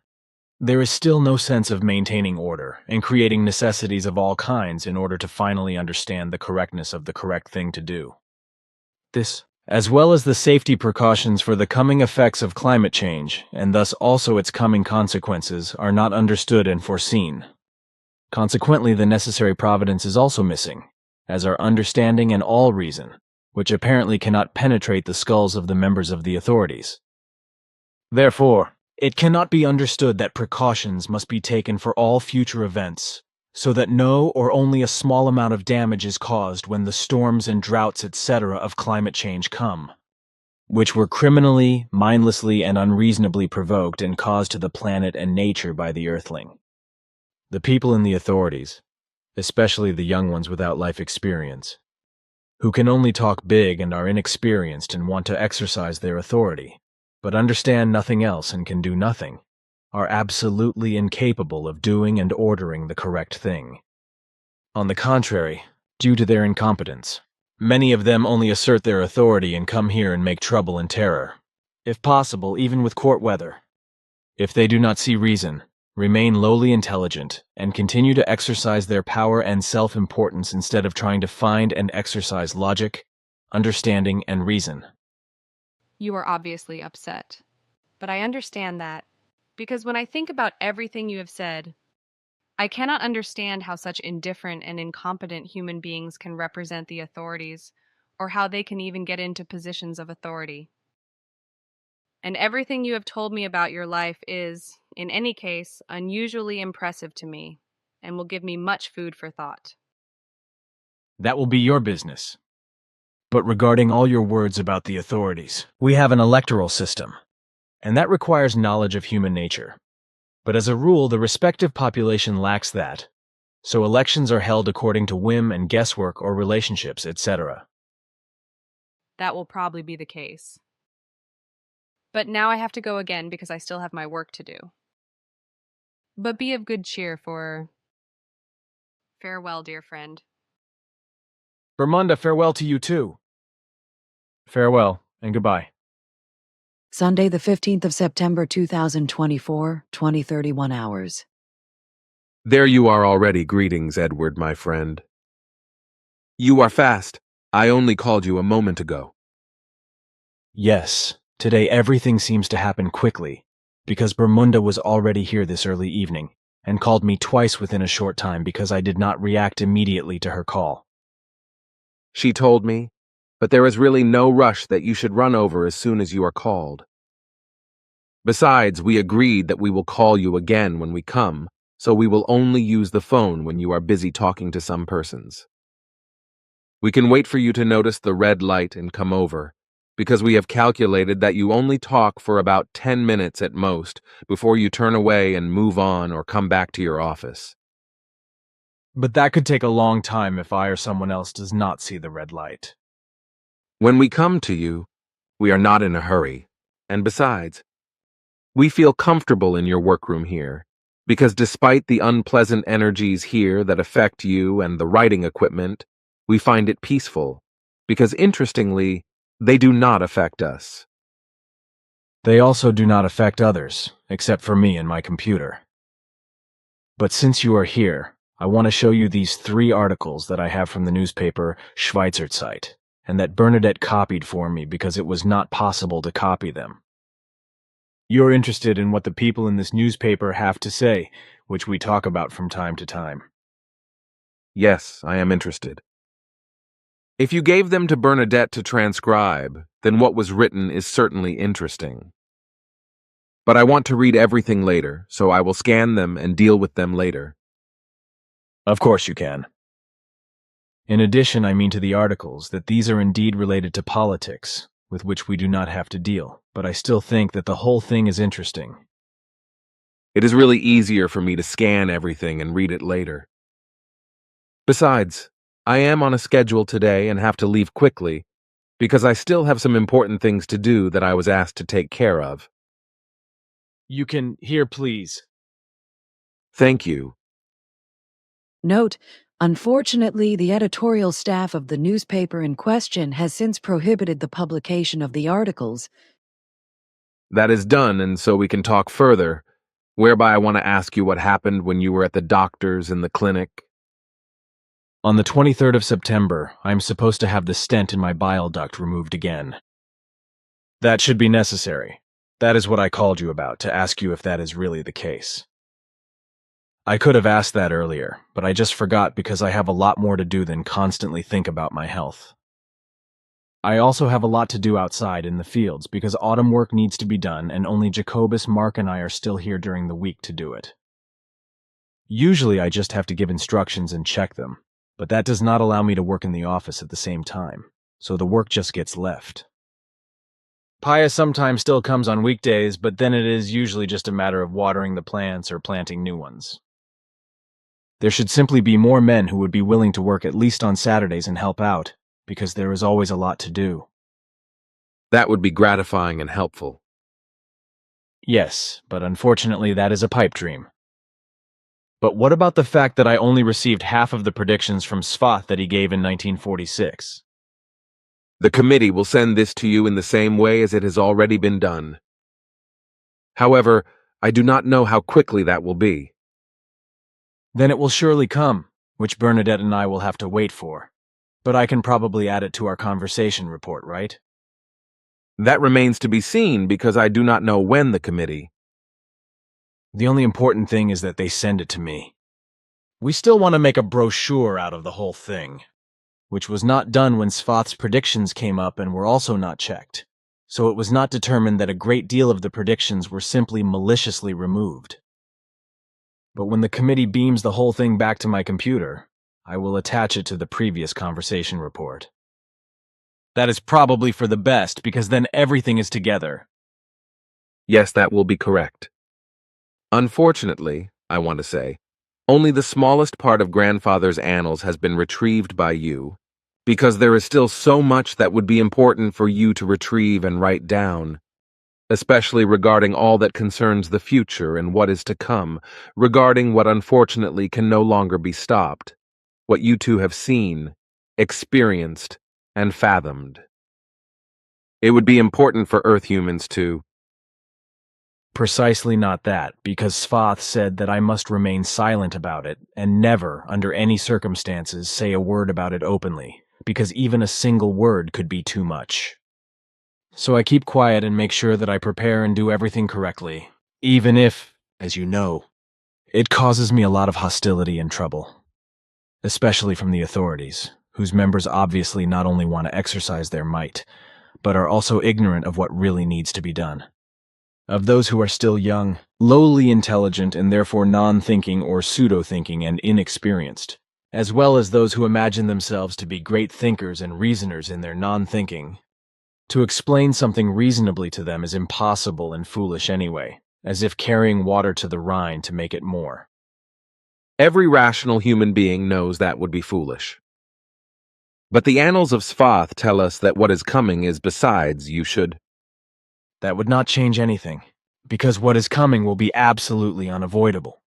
there is still no sense of maintaining order and creating necessities of all kinds in order to finally understand the correctness of the correct thing to do. This, as well as the safety precautions for the coming effects of climate change, and thus also its coming consequences, are not understood and foreseen. Consequently, the necessary providence is also missing, as are understanding and all reason, which apparently cannot penetrate the skulls of the members of the authorities. Therefore, it cannot be understood that precautions must be taken for all future events, so that no or only a small amount of damage is caused when the storms and droughts etc. of climate change come, which were criminally, mindlessly, and unreasonably provoked and caused to the planet and nature by the earthling. The people in the authorities, especially the young ones without life experience, who can only talk big and are inexperienced and want to exercise their authority, but understand nothing else and can do nothing, are absolutely incapable of doing and ordering the correct thing. On the contrary, due to their incompetence, many of them only assert their authority and come here and make trouble and terror, if possible even with court weather. If they do not see reason, remain lowly intelligent, and continue to exercise their power and self-importance instead of trying to find and exercise logic, understanding, and reason. You are obviously upset, but I understand that, because when I think about everything you have said, I cannot understand how such indifferent and incompetent human beings can represent the authorities, or how they can even get into positions of authority. And everything you have told me about your life is, in any case, unusually impressive to me, and will give me much food for thought. That will be your business. But regarding all your words about the authorities, we have an electoral system, and that requires knowledge of human nature. But as a rule, the respective population lacks that, so elections are held according to whim and guesswork or relationships, etc. That will probably be the case. But now I have to go again because I still have my work to do. But be of good cheer, for farewell, dear friend. Bermunda, farewell to you too. Farewell, and goodbye. Sunday, the 15th of September, 2024, 20:31 hours. There you are already. Greetings, Edward, my friend. You are fast. I only called you a moment ago. Yes, today everything seems to happen quickly, because Bermunda was already here this early evening, and called me twice within a short time because I did not react immediately to her call. She told me, but there is really no rush that you should run over as soon as you are called. Besides, we agreed that we will call you again when we come, so we will only use the phone when you are busy talking to some persons. We can wait for you to notice the red light and come over, because we have calculated that you only talk for about 10 minutes at most before you turn away and move on or come back to your office. But that could take a long time if I or someone else does not see the red light. When we come to you, we are not in a hurry, and besides, we feel comfortable in your workroom here, because despite the unpleasant energies here that affect you and the writing equipment, we find it peaceful, because interestingly, they do not affect us. They also do not affect others, except for me and my computer. But since you are here, I want to show you these 3 articles that I have from the newspaper Schweizerzeit, and that Bernadette copied for me because it was not possible to copy them. You're interested in what the people in this newspaper have to say, which we talk about from time to time. Yes, I am interested. If you gave them to Bernadette to transcribe, then what was written is certainly interesting. But I want to read everything later, so I will scan them and deal with them later. Of course you can. In addition, I mean to the articles that these are indeed related to politics, with which we do not have to deal, but I still think that the whole thing is interesting. It is really easier for me to scan everything and read it later. Besides, I am on a schedule today and have to leave quickly, because I still have some important things to do that I was asked to take care of. You can, here please. Thank you. Note, unfortunately, the editorial staff of the newspaper in question has since prohibited the publication of the articles. That is done, and so we can talk further, whereby I want to ask you what happened when you were at the doctor's in the clinic. On the 23rd of September, I am supposed to have the stent in my bile duct removed again. That should be necessary. That is what I called you about, to ask you if that is really the case. I could have asked that earlier, but I just forgot because I have a lot more to do than constantly think about my health. I also have a lot to do outside in the fields because autumn work needs to be done and only Jacobus, Mark, and I are still here during the week to do it. Usually I just have to give instructions and check them, but that does not allow me to work in the office at the same time, so the work just gets left. Paya sometimes still comes on weekdays, but then it is usually just a matter of watering the plants or planting new ones. There should simply be more men who would be willing to work at least on Saturdays and help out, because there is always a lot to do. That would be gratifying and helpful. Yes, but unfortunately that is a pipe dream. But what about the fact that I only received half of the predictions from Svath that he gave in 1946? The committee will send this to you in the same way as it has already been done. However, I do not know how quickly that will be. Then it will surely come, which Bernadette and I will have to wait for. But I can probably add it to our conversation report, right? That remains to be seen because I do not know when the committee. The only important thing is that they send it to me. We still want to make a brochure out of the whole thing, which was not done when Svath's predictions came up and were also not checked, so it was not determined that a great deal of the predictions were simply maliciously removed. But when the committee beams the whole thing back to my computer, I will attach it to the previous conversation report. That is probably for the best, because then everything is together. Yes, that will be correct. Unfortunately, I want to say, only the smallest part of Grandfather's annals has been retrieved by you, because there is still so much that would be important for you to retrieve and write down, especially regarding all that concerns the future and what is to come, regarding what unfortunately can no longer be stopped, what you two have seen, experienced, and fathomed. It would be important for Earth humans to. Precisely not that, because Svath said that I must remain silent about it and never, under any circumstances, say a word about it openly, because even a single word could be too much. So I keep quiet and make sure that I prepare and do everything correctly, even if, as you know, it causes me a lot of hostility and trouble, especially from the authorities, whose members obviously not only want to exercise their might, but are also ignorant of what really needs to be done. Of those who are still young, lowly intelligent, and therefore non-thinking or pseudo-thinking and inexperienced, as well as those who imagine themselves to be great thinkers and reasoners in their non-thinking. To explain something reasonably to them is impossible and foolish anyway, as if carrying water to the Rhine to make it more. Every rational human being knows that would be foolish. But the annals of Svath tell us that what is coming is besides you should. That would not change anything, because what is coming will be absolutely unavoidable.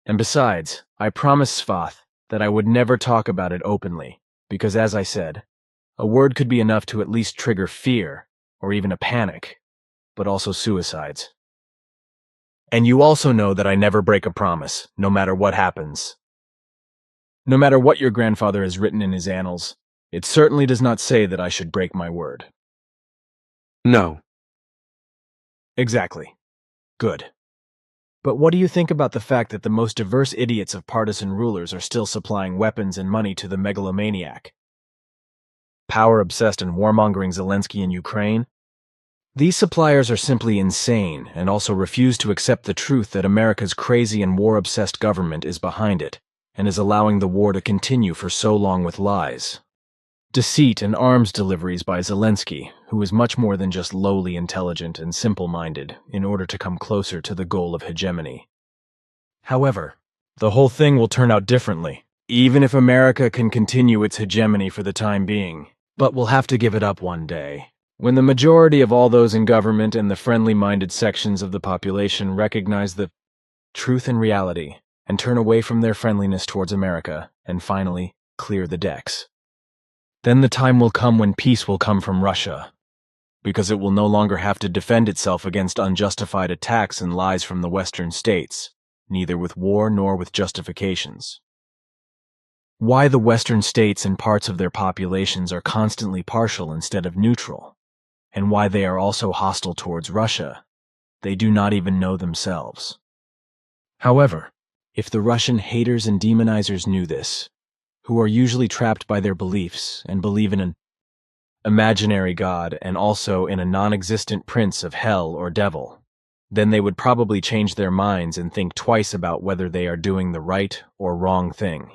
And besides, I promised Svath that I would never talk about it openly, because as I said, a word could be enough to at least trigger fear, or even a panic, but also suicides. And you also know that I never break a promise, no matter what happens. No matter what your grandfather has written in his annals, it certainly does not say that I should break my word. No. Exactly. Good. But what do you think about the fact that the most diverse idiots of partisan rulers are still supplying weapons and money to the megalomaniac? Power-obsessed and warmongering Zelensky in Ukraine? These suppliers are simply insane and also refuse to accept the truth that America's crazy and war-obsessed government is behind it, and is allowing the war to continue for so long with lies. Deceit and arms deliveries by Zelensky, who is much more than just lowly intelligent and simple-minded in order to come closer to the goal of hegemony. However, the whole thing will turn out differently, even if America can continue its hegemony for the time being, but we'll have to give it up one day. When the majority of all those in government and the friendly-minded sections of the population recognize the truth and reality and turn away from their friendliness towards America and finally clear the decks. Then the time will come when peace will come from Russia, because it will no longer have to defend itself against unjustified attacks and lies from the Western states, neither with war nor with justifications. Why the Western states and parts of their populations are constantly partial instead of neutral, and why they are also hostile towards Russia, they do not even know themselves. However, if the Russian haters and demonizers knew this, who are usually trapped by their beliefs and believe in an imaginary god and also in a non-existent prince of hell or devil, then they would probably change their minds and think twice about whether they are doing the right or wrong thing.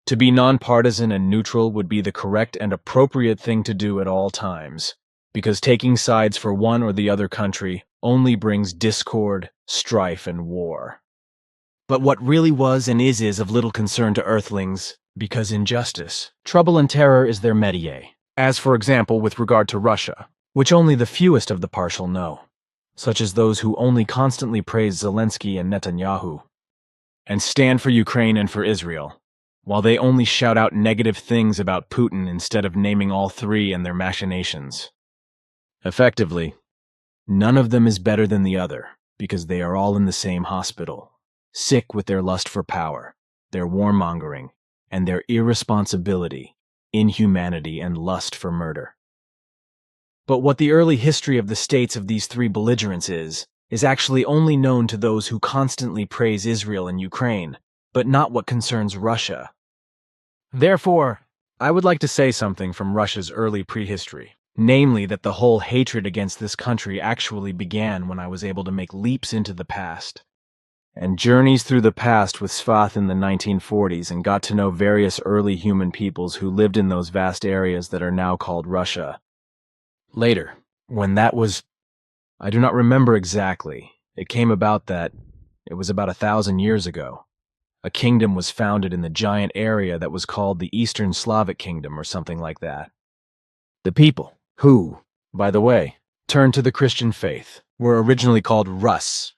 To be nonpartisan and neutral would be the correct and appropriate thing to do at all times, because taking sides for one or the other country only brings discord, strife, and war. But what really was and is of little concern to Earthlings, because injustice, trouble and terror is their métier, as for example with regard to Russia, which only the fewest of the partial know, such as those who only constantly praise Zelensky and Netanyahu, and stand for Ukraine and for Israel, while they only shout out negative things about Putin instead of naming all three and their machinations. Effectively, none of them is better than the other, because they are all in the same hospital, sick with their lust for power, their warmongering, and their irresponsibility, inhumanity, and lust for murder. But what the early history of the states of these three belligerents is actually only known to those who constantly praise Israel and Ukraine, but not what concerns Russia. Therefore, I would like to say something from Russia's early prehistory, namely that the whole hatred against this country actually began when I was able to make leaps into the past, and journeys through the past with Svath in the 1940s and got to know various early human peoples who lived in those vast areas that are now called Russia. Later, when that was, I do not remember exactly, it came about that it was about 1,000 years ago. A kingdom was founded in the giant area that was called the Eastern Slavic Kingdom or something like that. The people, who, by the way, turned to the Christian faith, were originally called Rus,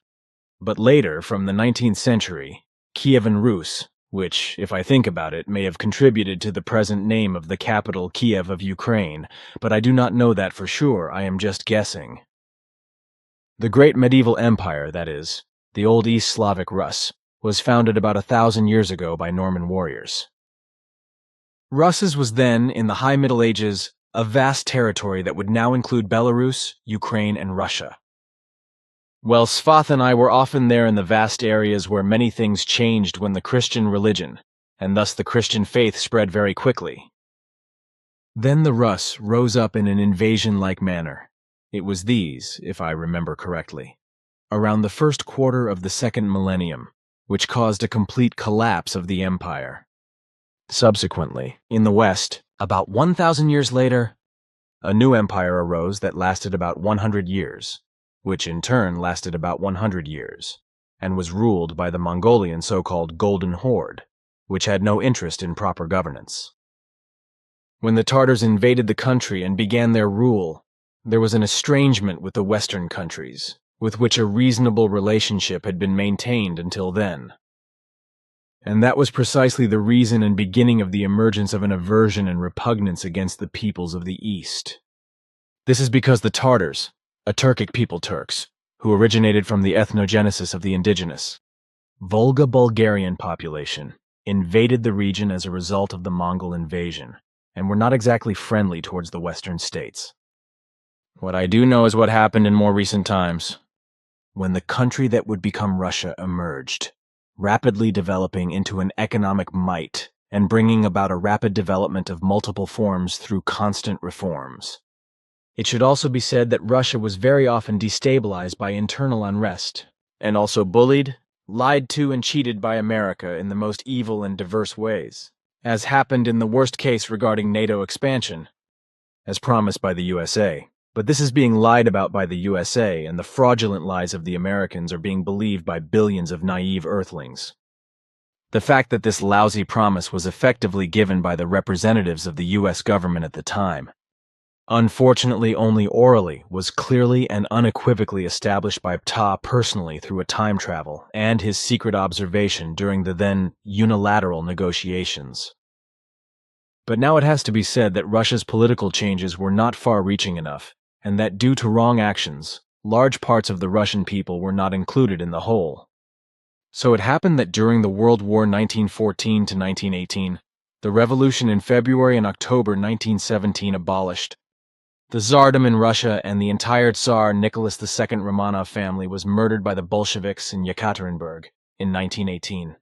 but later, from the 19th century, Kievan Rus, which, if I think about it, may have contributed to the present name of the capital Kiev of Ukraine, but I do not know that for sure, I am just guessing. The great medieval empire, that is, the old East Slavic Rus, was founded about 1,000 years ago by Norman warriors. Rus's was then, in the High Middle Ages, a vast territory that would now include Belarus, Ukraine, and Russia. Well, Svath and I were often there in the vast areas where many things changed when the Christian religion, and thus the Christian faith, spread very quickly. Then the Rus rose up in an invasion-like manner. It was these, if I remember correctly, around the first quarter of the second millennium, which caused a complete collapse of the empire. Subsequently, in the West, about 1,000 years later, a new empire arose that lasted about 100 years, which in turn lasted about 100 years, and was ruled by the Mongolian so-called Golden Horde, which had no interest in proper governance. When the Tartars invaded the country and began their rule, there was an estrangement with the Western countries, with which a reasonable relationship had been maintained until then. And that was precisely the reason and beginning of the emergence of an aversion and repugnance against the peoples of the East. This is because the Tartars, a Turkic people Turks, who originated from the ethnogenesis of the indigenous, Volga-Bulgarian population, invaded the region as a result of the Mongol invasion, and were not exactly friendly towards the Western states. What I do know is what happened in more recent times, when the country that would become Russia emerged, rapidly developing into an economic might and bringing about a rapid development of multiple forms through constant reforms. It should also be said that Russia was very often destabilized by internal unrest, and also bullied, lied to and cheated by America in the most evil and diverse ways, as happened in the worst case regarding NATO expansion, as promised by the USA. But this is being lied about by the USA, and the fraudulent lies of the Americans are being believed by billions of naive earthlings. The fact that this lousy promise was effectively given by the representatives of the US government at the time, unfortunately only orally, was clearly and unequivocally established by Ptah personally through a time travel and his secret observation during the then unilateral negotiations. But now it has to be said that Russia's political changes were not far-reaching enough, and that due to wrong actions, large parts of the Russian people were not included in the whole. So it happened that during the World War 1914 to 1918, the revolution in February and October 1917 abolished the Tsardom in Russia, and the entire Tsar Nicholas II Romanov family was murdered by the Bolsheviks in Yekaterinburg in 1918.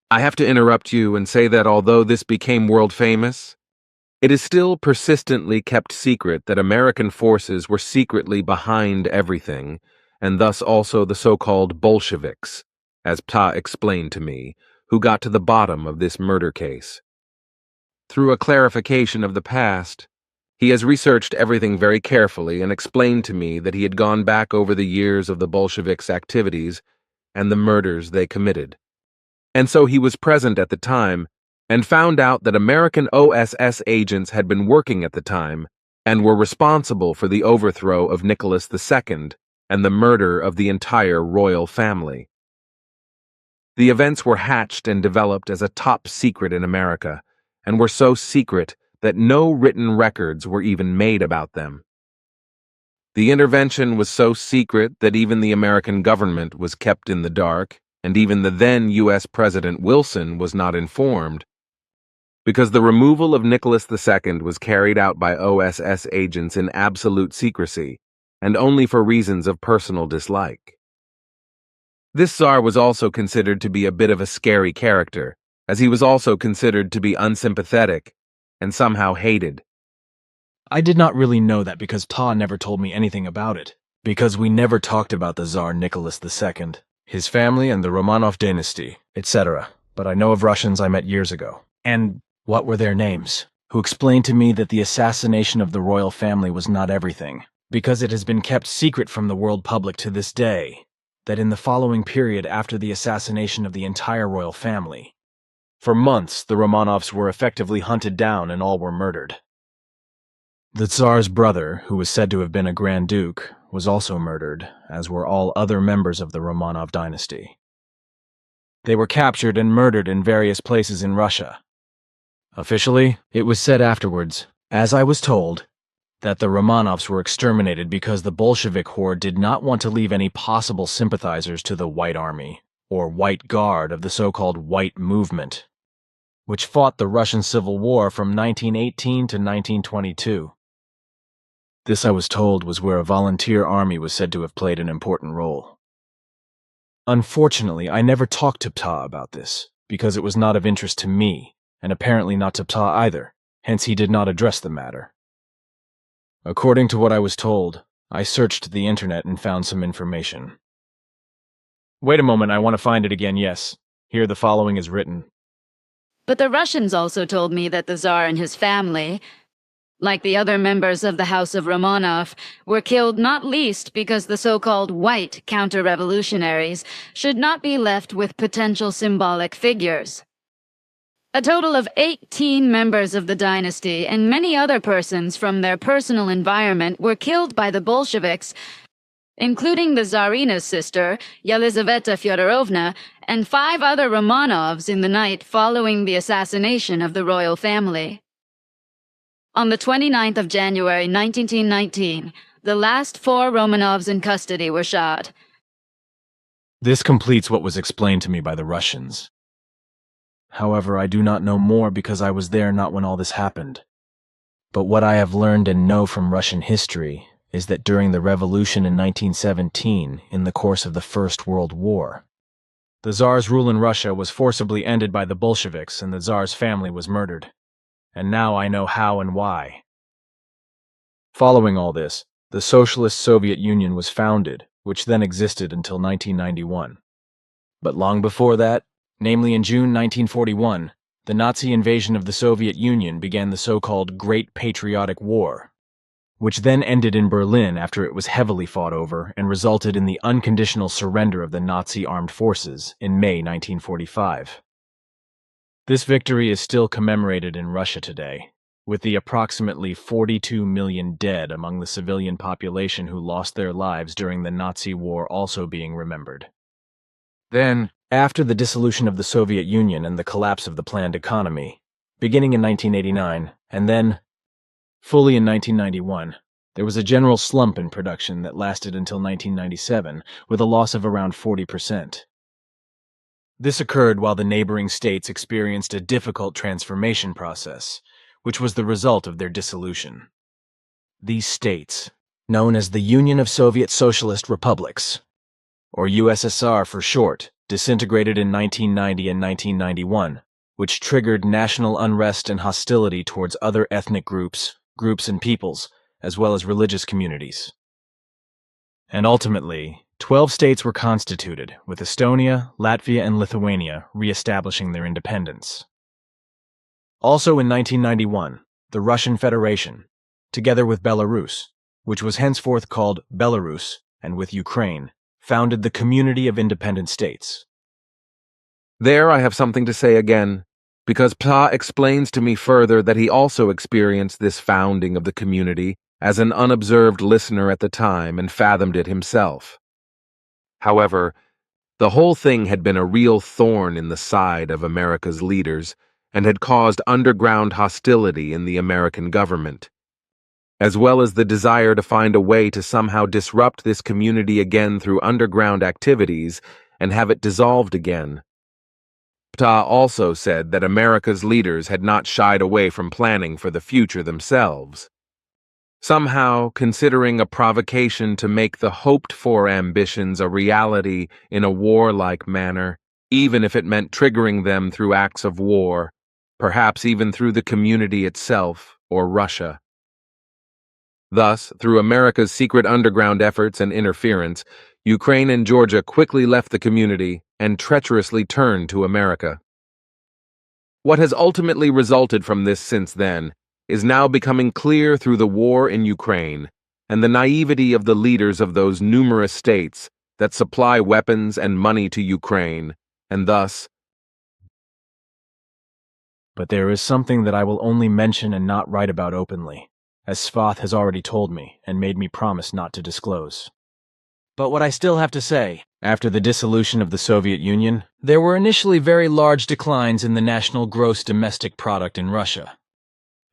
I have to interrupt you and say that although this became world famous, it is still persistently kept secret that American forces were secretly behind everything, and thus also the so-called Bolsheviks, as Ptah explained to me, who got to the bottom of this murder case. Through a clarification of the past, he has researched everything very carefully and explained to me that he had gone back over the years of the Bolsheviks' activities and the murders they committed. And so he was present at the time and found out that American OSS agents had been working at the time and were responsible for the overthrow of Nicholas II and the murder of the entire royal family. The events were hatched and developed as a top secret in America, and were so secret that no written records were even made about them. The intervention was so secret that even the American government was kept in the dark, and even the then U.S. President Wilson was not informed, because the removal of Nicholas II was carried out by OSS agents in absolute secrecy, and only for reasons of personal dislike. This Tsar was also considered to be a bit of a scary character, as he was also considered to be unsympathetic and somehow hated. I did not really know that because Ptah never told me anything about it, because we never talked about the Tsar Nicholas II, his family and the Romanov dynasty, etc. But I know of Russians I met years ago. And what were their names? Who explained to me that the assassination of the royal family was not everything, because it has been kept secret from the world public to this day, that in the following period after the assassination of the entire royal family, for months the Romanovs were effectively hunted down and all were murdered. The Tsar's brother, who was said to have been a Grand Duke, was also murdered, as were all other members of the Romanov dynasty. They were captured and murdered in various places in Russia. Officially, it was said afterwards, as I was told, that the Romanovs were exterminated because the Bolshevik horde did not want to leave any possible sympathizers to the White Army, or White Guard of the so-called White Movement, which fought the Russian Civil War from 1918 to 1922. This, I was told, was where a volunteer army was said to have played an important role. Unfortunately, I never talked to Ptah about this, because it was not of interest to me, and apparently not to Ptah either, hence he did not address the matter. According to what I was told, I searched the internet and found some information. Wait a moment, I want to find it again, yes. Here the following is written. But the Russians also told me that the Tsar and his family, like the other members of the House of Romanov, were killed not least because the so-called white counter-revolutionaries should not be left with potential symbolic figures. A total of 18 members of the dynasty and many other persons from their personal environment were killed by the Bolsheviks, including the Tsarina's sister, Yelizaveta Fyodorovna, and 5 other Romanovs in the night following the assassination of the royal family. On the 29th of January 1919, the last 4 Romanovs in custody were shot. This completes what was explained to me by the Russians. However, I do not know more because I was there not when all this happened. But what I have learned and know from Russian history is that during the revolution in 1917, in the course of the First World War, the Tsar's rule in Russia was forcibly ended by the Bolsheviks and the Tsar's family was murdered. And now I know how and why. Following all this, the Socialist Soviet Union was founded, which then existed until 1991. But long before that, namely in June 1941, the Nazi invasion of the Soviet Union began the so-called Great Patriotic War, which then ended in Berlin after it was heavily fought over and resulted in the unconditional surrender of the Nazi armed forces in May 1945. This victory is still commemorated in Russia today, with the approximately 42 million dead among the civilian population who lost their lives during the Nazi war also being remembered. Then, after the dissolution of the Soviet Union and the collapse of the planned economy, beginning in 1989, and then fully in 1991, there was a general slump in production that lasted until 1997, with a loss of around 40%. This occurred while the neighboring states experienced a difficult transformation process, which was the result of their dissolution. These states, known as the Union of Soviet Socialist Republics, or USSR for short, disintegrated in 1990 and 1991, which triggered national unrest and hostility towards other ethnic groups and peoples, as well as religious communities. And ultimately, 12 states were constituted, with Estonia, Latvia, and Lithuania re-establishing their independence. Also in 1991, the Russian Federation, together with Belarus, which was henceforth called Belarus, and with Ukraine, founded the Community of Independent States. There I have something to say again, because Ptah explains to me further that he also experienced this founding of the community as an unobserved listener at the time and fathomed it himself. However, the whole thing had been a real thorn in the side of America's leaders and had caused underground hostility in the American government, as well as the desire to find a way to somehow disrupt this community again through underground activities and have it dissolved again. Ptah also said that America's leaders had not shied away from planning for the future themselves, somehow considering a provocation to make the hoped-for ambitions a reality in a warlike manner, even if it meant triggering them through acts of war, perhaps even through the community itself or Russia. Thus, through America's secret underground efforts and interference, Ukraine and Georgia quickly left the community and treacherously turned to America. What has ultimately resulted from this since then is now becoming clear through the war in Ukraine and the naivety of the leaders of those numerous states that supply weapons and money to Ukraine, and thus. But there is something that I will only mention and not write about openly, as Svath has already told me and made me promise not to disclose. But what I still have to say, after the dissolution of the Soviet Union, there were initially very large declines in the national gross domestic product in Russia,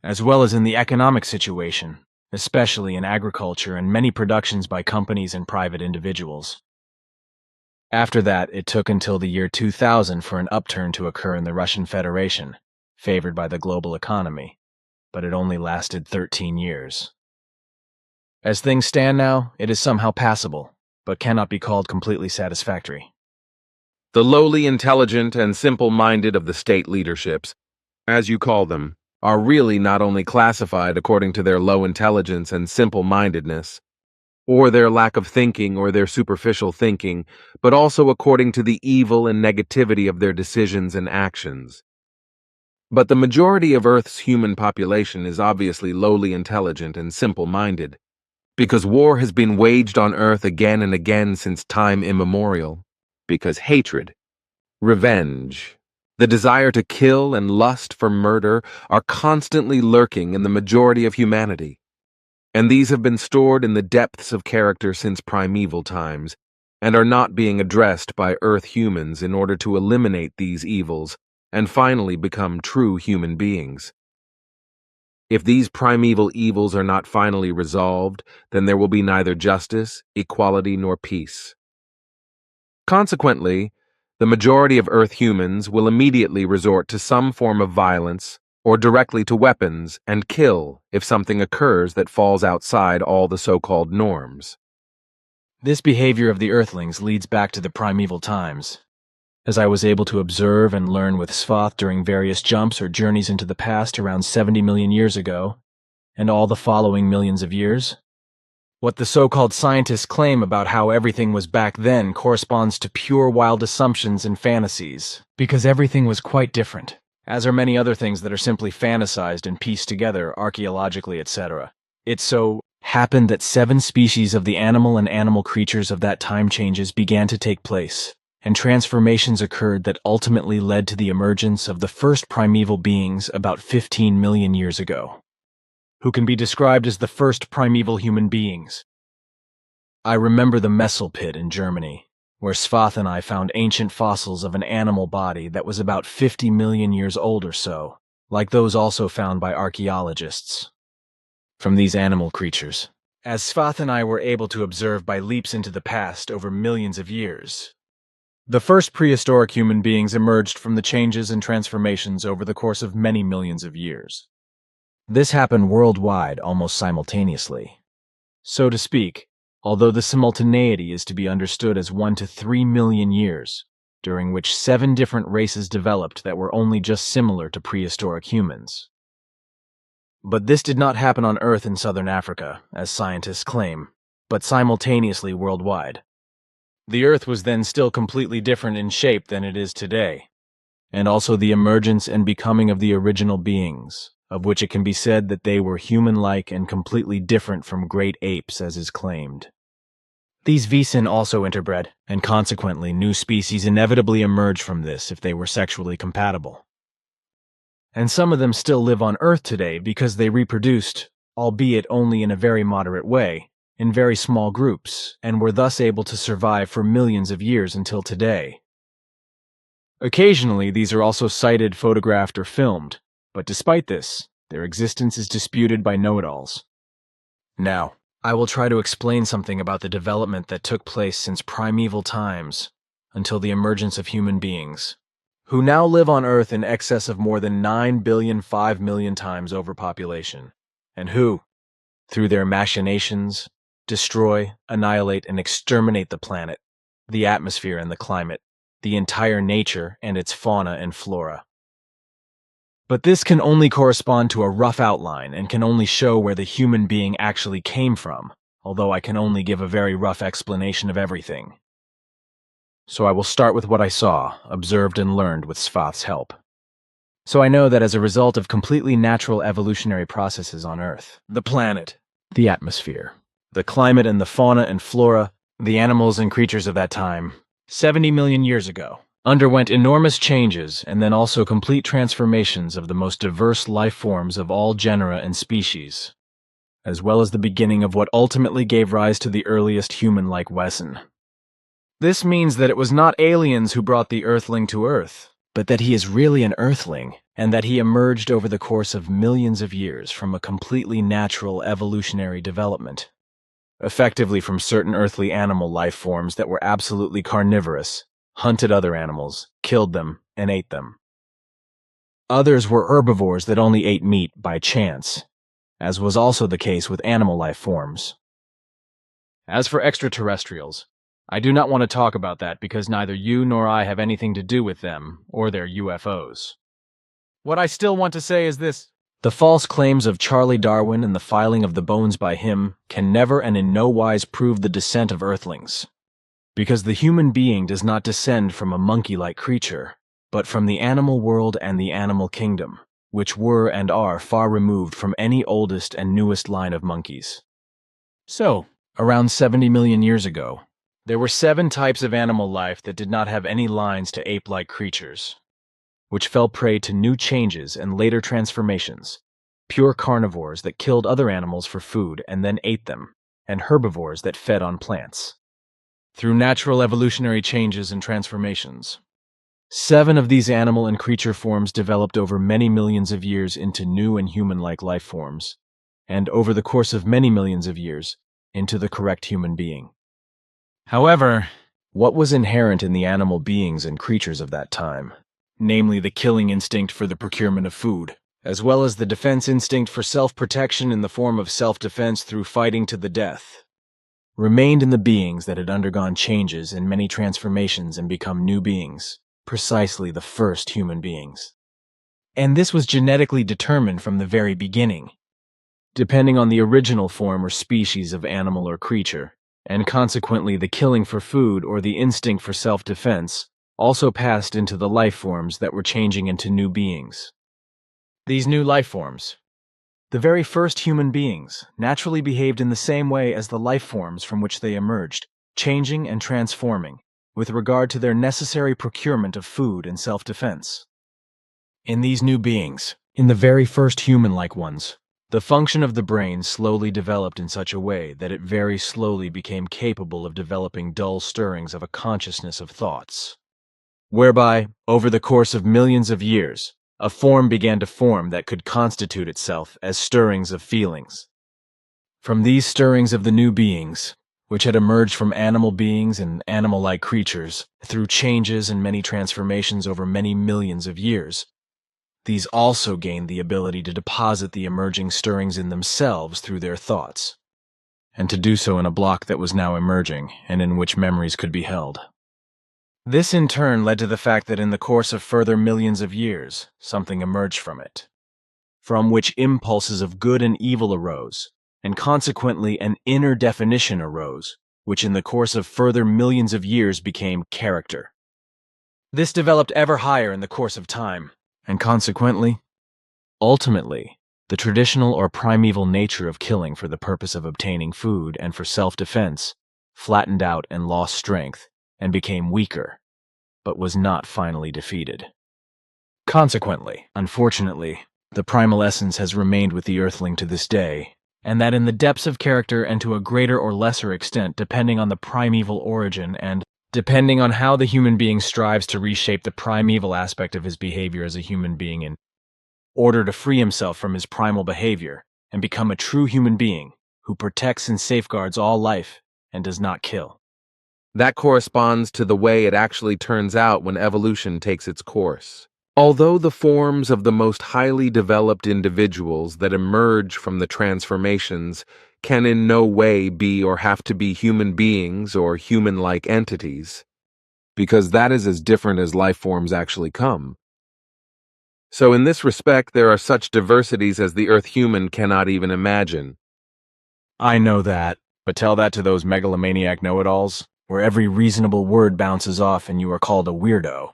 as well as in the economic situation, especially in agriculture and many productions by companies and private individuals. After that, it took until the year 2000 for an upturn to occur in the Russian Federation, favored by the global economy, but it only lasted 13 years. As things stand now, it is somehow passable, but cannot be called completely satisfactory. The lowly intelligent and simple-minded of the state leaderships, as you call them, are really not only classified according to their low intelligence and simple-mindedness, or their lack of thinking or their superficial thinking, but also according to the evil and negativity of their decisions and actions. But the majority of Earth's human population is obviously lowly intelligent and simple-minded, because war has been waged on Earth again and again since time immemorial, because hatred, revenge, the desire to kill and lust for murder are constantly lurking in the majority of humanity, and these have been stored in the depths of character since primeval times, and are not being addressed by Earth humans in order to eliminate these evils and finally become true human beings. If these primeval evils are not finally resolved, then there will be neither justice, equality, nor peace. Consequently, the majority of Earth humans will immediately resort to some form of violence or directly to weapons and kill if something occurs that falls outside all the so-called norms. This behavior of the Earthlings leads back to the primeval times, as I was able to observe and learn with Svath during various jumps or journeys into the past around 70 million years ago, and all the following millions of years. What the so-called scientists claim about how everything was back then corresponds to pure wild assumptions and fantasies, because everything was quite different, as are many other things that are simply fantasized and pieced together archaeologically, etc. It so happened that 7 species of the animal and animal creatures of that time changes began to take place, and transformations occurred that ultimately led to the emergence of the first primeval beings about 15 million years ago, who can be described as the first primeval human beings. I remember the Messel pit in Germany, where Svath and I found ancient fossils of an animal body that was about 50 million years old or so, like those also found by archaeologists. From these animal creatures, as Svath and I were able to observe by leaps into the past over millions of years, the first prehistoric human beings emerged from the changes and transformations over the course of many millions of years. This happened worldwide almost simultaneously. So to speak, although the simultaneity is to be understood as 1 to 3 million years, during which 7 different races developed that were only just similar to prehistoric humans. But this did not happen on Earth in southern Africa, as scientists claim, but simultaneously worldwide. The Earth was then still completely different in shape than it is today, and also the emergence and becoming of the original beings, of which it can be said that they were human-like and completely different from great apes as is claimed. These Visen also interbred, and consequently new species inevitably emerged from this if they were sexually compatible. And some of them still live on Earth today because they reproduced, albeit only in a very moderate way, in very small groups, and were thus able to survive for millions of years until today. Occasionally, these are also sighted, photographed, or filmed, but despite this, their existence is disputed by know-it-alls. Now, I will try to explain something about the development that took place since primeval times until the emergence of human beings, who now live on Earth in excess of more than 9,005,000,000 times overpopulation, and who, through their machinations, destroy, annihilate, and exterminate the planet, the atmosphere and the climate, the entire nature and its fauna and flora. But this can only correspond to a rough outline and can only show where the human being actually came from, although I can only give a very rough explanation of everything. So I will start with what I saw, observed, and learned with Svath's help. So I know that as a result of completely natural evolutionary processes on Earth, the planet, the atmosphere, the climate and the fauna and flora, the animals and creatures of that time, 70 million years ago, underwent enormous changes and then also complete transformations of the most diverse life forms of all genera and species, as well as the beginning of what ultimately gave rise to the earliest human-like Wesen. This means that it was not aliens who brought the Earthling to Earth, but that he is really an Earthling, and that he emerged over the course of millions of years from a completely natural evolutionary development, effectively from certain earthly animal life forms that were absolutely carnivorous, hunted other animals, killed them, and ate them. Others were herbivores that only ate meat by chance, as was also the case with animal life forms. As for extraterrestrials, I do not want to talk about that because neither you nor I have anything to do with them or their UFOs. What I still want to say is this: the false claims of Charlie Darwin and the filing of the bones by him can never and in no wise prove the descent of Earthlings, because the human being does not descend from a monkey-like creature, but from the animal world and the animal kingdom, which were and are far removed from any oldest and newest line of monkeys. So, around 70 million years ago, there were 7 types of animal life that did not have any lines to ape-like creatures, which fell prey to new changes and later transformations, pure carnivores that killed other animals for food and then ate them, and herbivores that fed on plants. Through natural evolutionary changes and transformations, 7 of these animal and creature forms developed over many millions of years into new and human-like life forms, and over the course of many millions of years, into the correct human being. However, what was inherent in the animal beings and creatures of that time, namely the killing instinct for the procurement of food, as well as the defense instinct for self-protection in the form of self-defense through fighting to the death, remained in the beings that had undergone changes and many transformations and become new beings, precisely the first human beings. And this was genetically determined from the very beginning. depending on the original form or species of animal or creature, and consequently the killing for food or the instinct for self-defense also passed into the life forms that were changing into new beings. These new life forms, the very first human beings, naturally behaved in the same way as the life forms from which they emerged, changing and transforming, with regard to their necessary procurement of food and self-defense. In these new beings, in the very first human-like ones, the function of the brain slowly developed in such a way that it very slowly became capable of developing dull stirrings of a consciousness of thoughts, whereby, over the course of millions of years, a form began to form that could constitute itself as stirrings of feelings. From these stirrings of the new beings, which had emerged from animal beings and animal-like creatures, through changes and many transformations over many millions of years, these also gained the ability to deposit the emerging stirrings in themselves through their thoughts, and to do so in a block that was now emerging and in which memories could be held. This in turn led to the fact that in the course of further millions of years, something emerged from it, from which impulses of good and evil arose, and consequently an inner definition arose, which in the course of further millions of years became character. This developed ever higher in the course of time, and consequently, ultimately, the traditional or primeval nature of killing for the purpose of obtaining food and for self-defense flattened out and lost strength, and became weaker, but was not finally defeated. Consequently, unfortunately, the primal essence has remained with the Earthling to this day, and that in the depths of character and to a greater or lesser extent depending on the primeval origin and depending on how the human being strives to reshape the primeval aspect of his behavior as a human being in order to free himself from his primal behavior and become a true human being who protects and safeguards all life and does not kill. That corresponds to the way it actually turns out when evolution takes its course. Although the forms of the most highly developed individuals that emerge from the transformations can in no way be or have to be human beings or human-like entities, because that is as different as life forms actually come. So in this respect, there are such diversities as the Earth human cannot even imagine. I know that, but tell that to those megalomaniac know-it-alls, where every reasonable word bounces off and you are called a weirdo,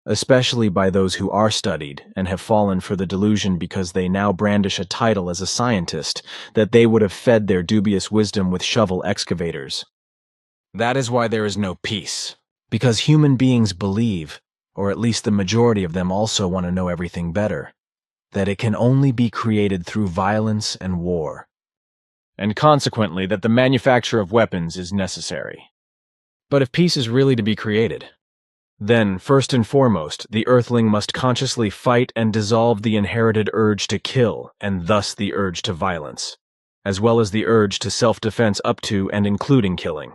especially by those who are studied and have fallen for the delusion because they now brandish a title as a scientist that they would have fed their dubious wisdom with shovel excavators. That is why there is no peace, because human beings believe, or at least the majority of them also want to know everything better, that it can only be created through violence and war, and consequently that the manufacture of weapons is necessary. But if peace is really to be created, then, first and foremost, the Earthling must consciously fight and dissolve the inherited urge to kill, and thus the urge to violence, as well as the urge to self-defense up to and including killing.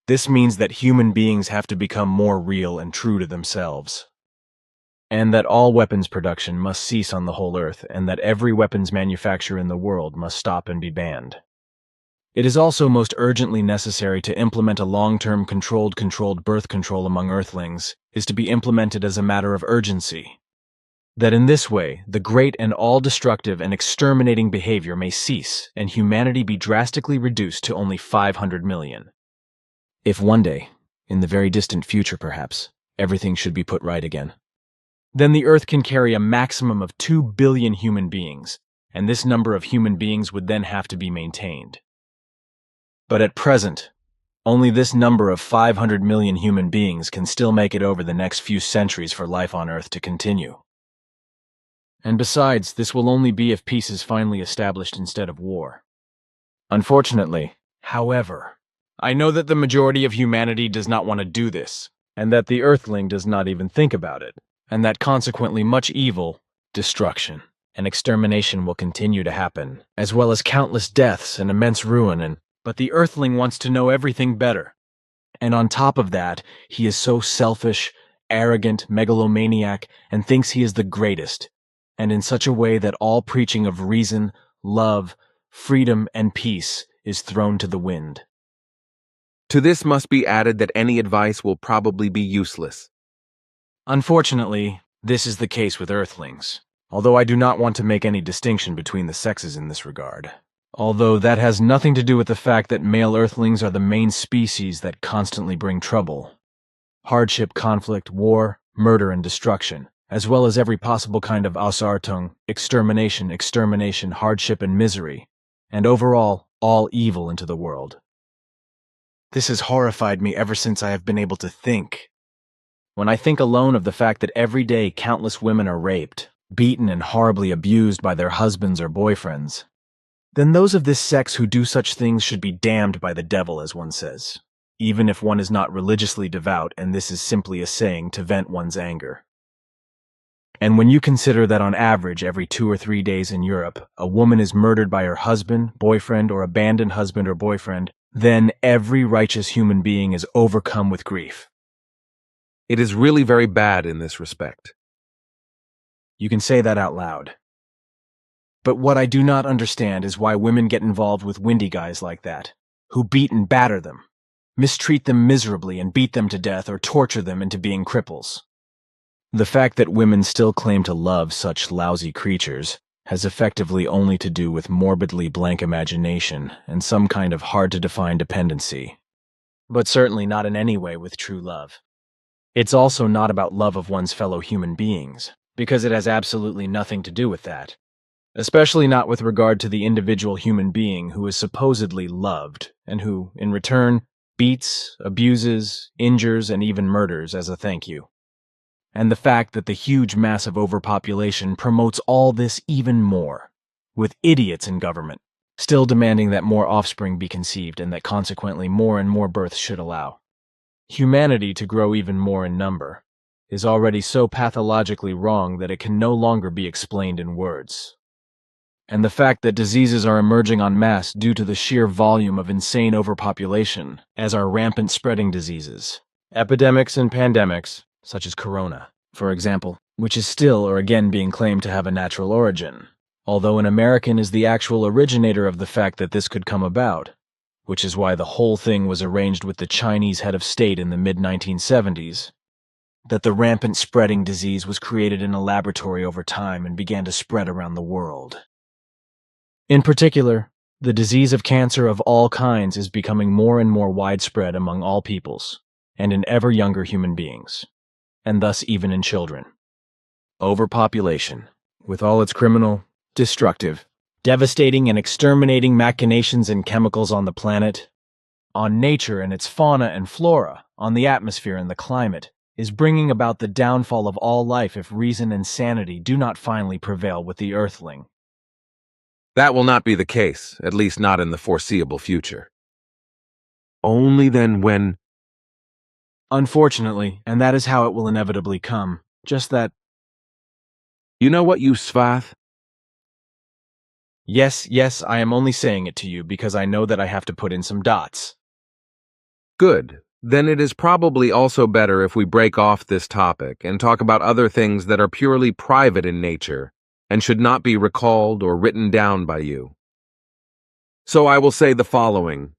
This means that human beings have to become more real and true to themselves, and that all weapons production must cease on the whole Earth, and that every weapons manufacturer in the world must stop and be banned. It is also most urgently necessary to implement a long-term controlled birth control among Earthlings is to be implemented as a matter of urgency. That in this way, the great and all-destructive and exterminating behavior may cease and humanity be drastically reduced to only 500 million. If one day, in the very distant future perhaps, everything should be put right again, then the Earth can carry a maximum of 2 billion human beings, and this number of human beings would then have to be maintained. But at present, only this number of 500 million human beings can still make it over the next few centuries for life on Earth to continue. And besides, this will only be if peace is finally established instead of war. Unfortunately, however, I know that the majority of humanity does not want to do this, and that the Earthling does not even think about it, and that consequently much evil, destruction, and extermination will continue to happen, as well as countless deaths and immense ruin, but the Earthling wants to know everything better. And on top of that, he is so selfish, arrogant, megalomaniac, and thinks he is the greatest, and in such a way that all preaching of reason, love, freedom, and peace is thrown to the wind. To this must be added that any advice will probably be useless. Unfortunately, this is the case with Earthlings, although I do not want to make any distinction between the sexes in this regard. Although that has nothing to do with the fact that male earthlings are the main species that constantly bring trouble. Hardship, conflict, war, murder, and destruction, as well as every possible kind of Ausartung, extermination, hardship, and misery, and overall, all evil into the world. This has horrified me ever since I have been able to think. When I think alone of the fact that every day countless women are raped, beaten, and horribly abused by their husbands or boyfriends, then those of this sex who do such things should be damned by the devil, as one says, even if one is not religiously devout and this is simply a saying to vent one's anger. And when you consider that on average every 2 or 3 days in Europe, a woman is murdered by her husband, boyfriend, or abandoned husband or boyfriend, then every righteous human being is overcome with grief. It is really very bad in this respect. You can say that out loud. But what I do not understand is why women get involved with windy guys like that, who beat and batter them, mistreat them miserably and beat them to death or torture them into being cripples. The fact that women still claim to love such lousy creatures has effectively only to do with morbidly blank imagination and some kind of hard-to-define dependency, but certainly not in any way with true love. It's also not about love of one's fellow human beings, because it has absolutely nothing to do with that, especially not with regard to the individual human being who is supposedly loved and who, in return, beats, abuses, injures, and even murders as a thank you. And the fact that the huge mass of overpopulation promotes all this even more, with idiots in government still demanding that more offspring be conceived and that consequently more and more births should allow humanity to grow even more in number, is already so pathologically wrong that it can no longer be explained in words. And the fact that diseases are emerging en masse due to the sheer volume of insane overpopulation, as are rampant spreading diseases, epidemics and pandemics, such as corona, for example, which is still or again being claimed to have a natural origin, although an American is the actual originator of the fact that this could come about, which is why the whole thing was arranged with the Chinese head of state in the mid-1970s, that the rampant spreading disease was created in a laboratory over time and began to spread around the world. In particular, the disease of cancer of all kinds is becoming more and more widespread among all peoples, and in ever younger human beings, and thus even in children. Overpopulation, with all its criminal, destructive, devastating and exterminating machinations and chemicals on the planet, on nature and its fauna and flora, on the atmosphere and the climate, is bringing about the downfall of all life if reason and sanity do not finally prevail with the earthling. That will not be the case, at least not in the foreseeable future. Only then when... Unfortunately, and that is how it will inevitably come, just that... You know what, you Svath? Yes, I am only saying it to you because I know that I have to put in some dots. Good. Then it is probably also better if we break off this topic and talk about other things that are purely private in nature and should not be recalled or written down by you. So I will say the following.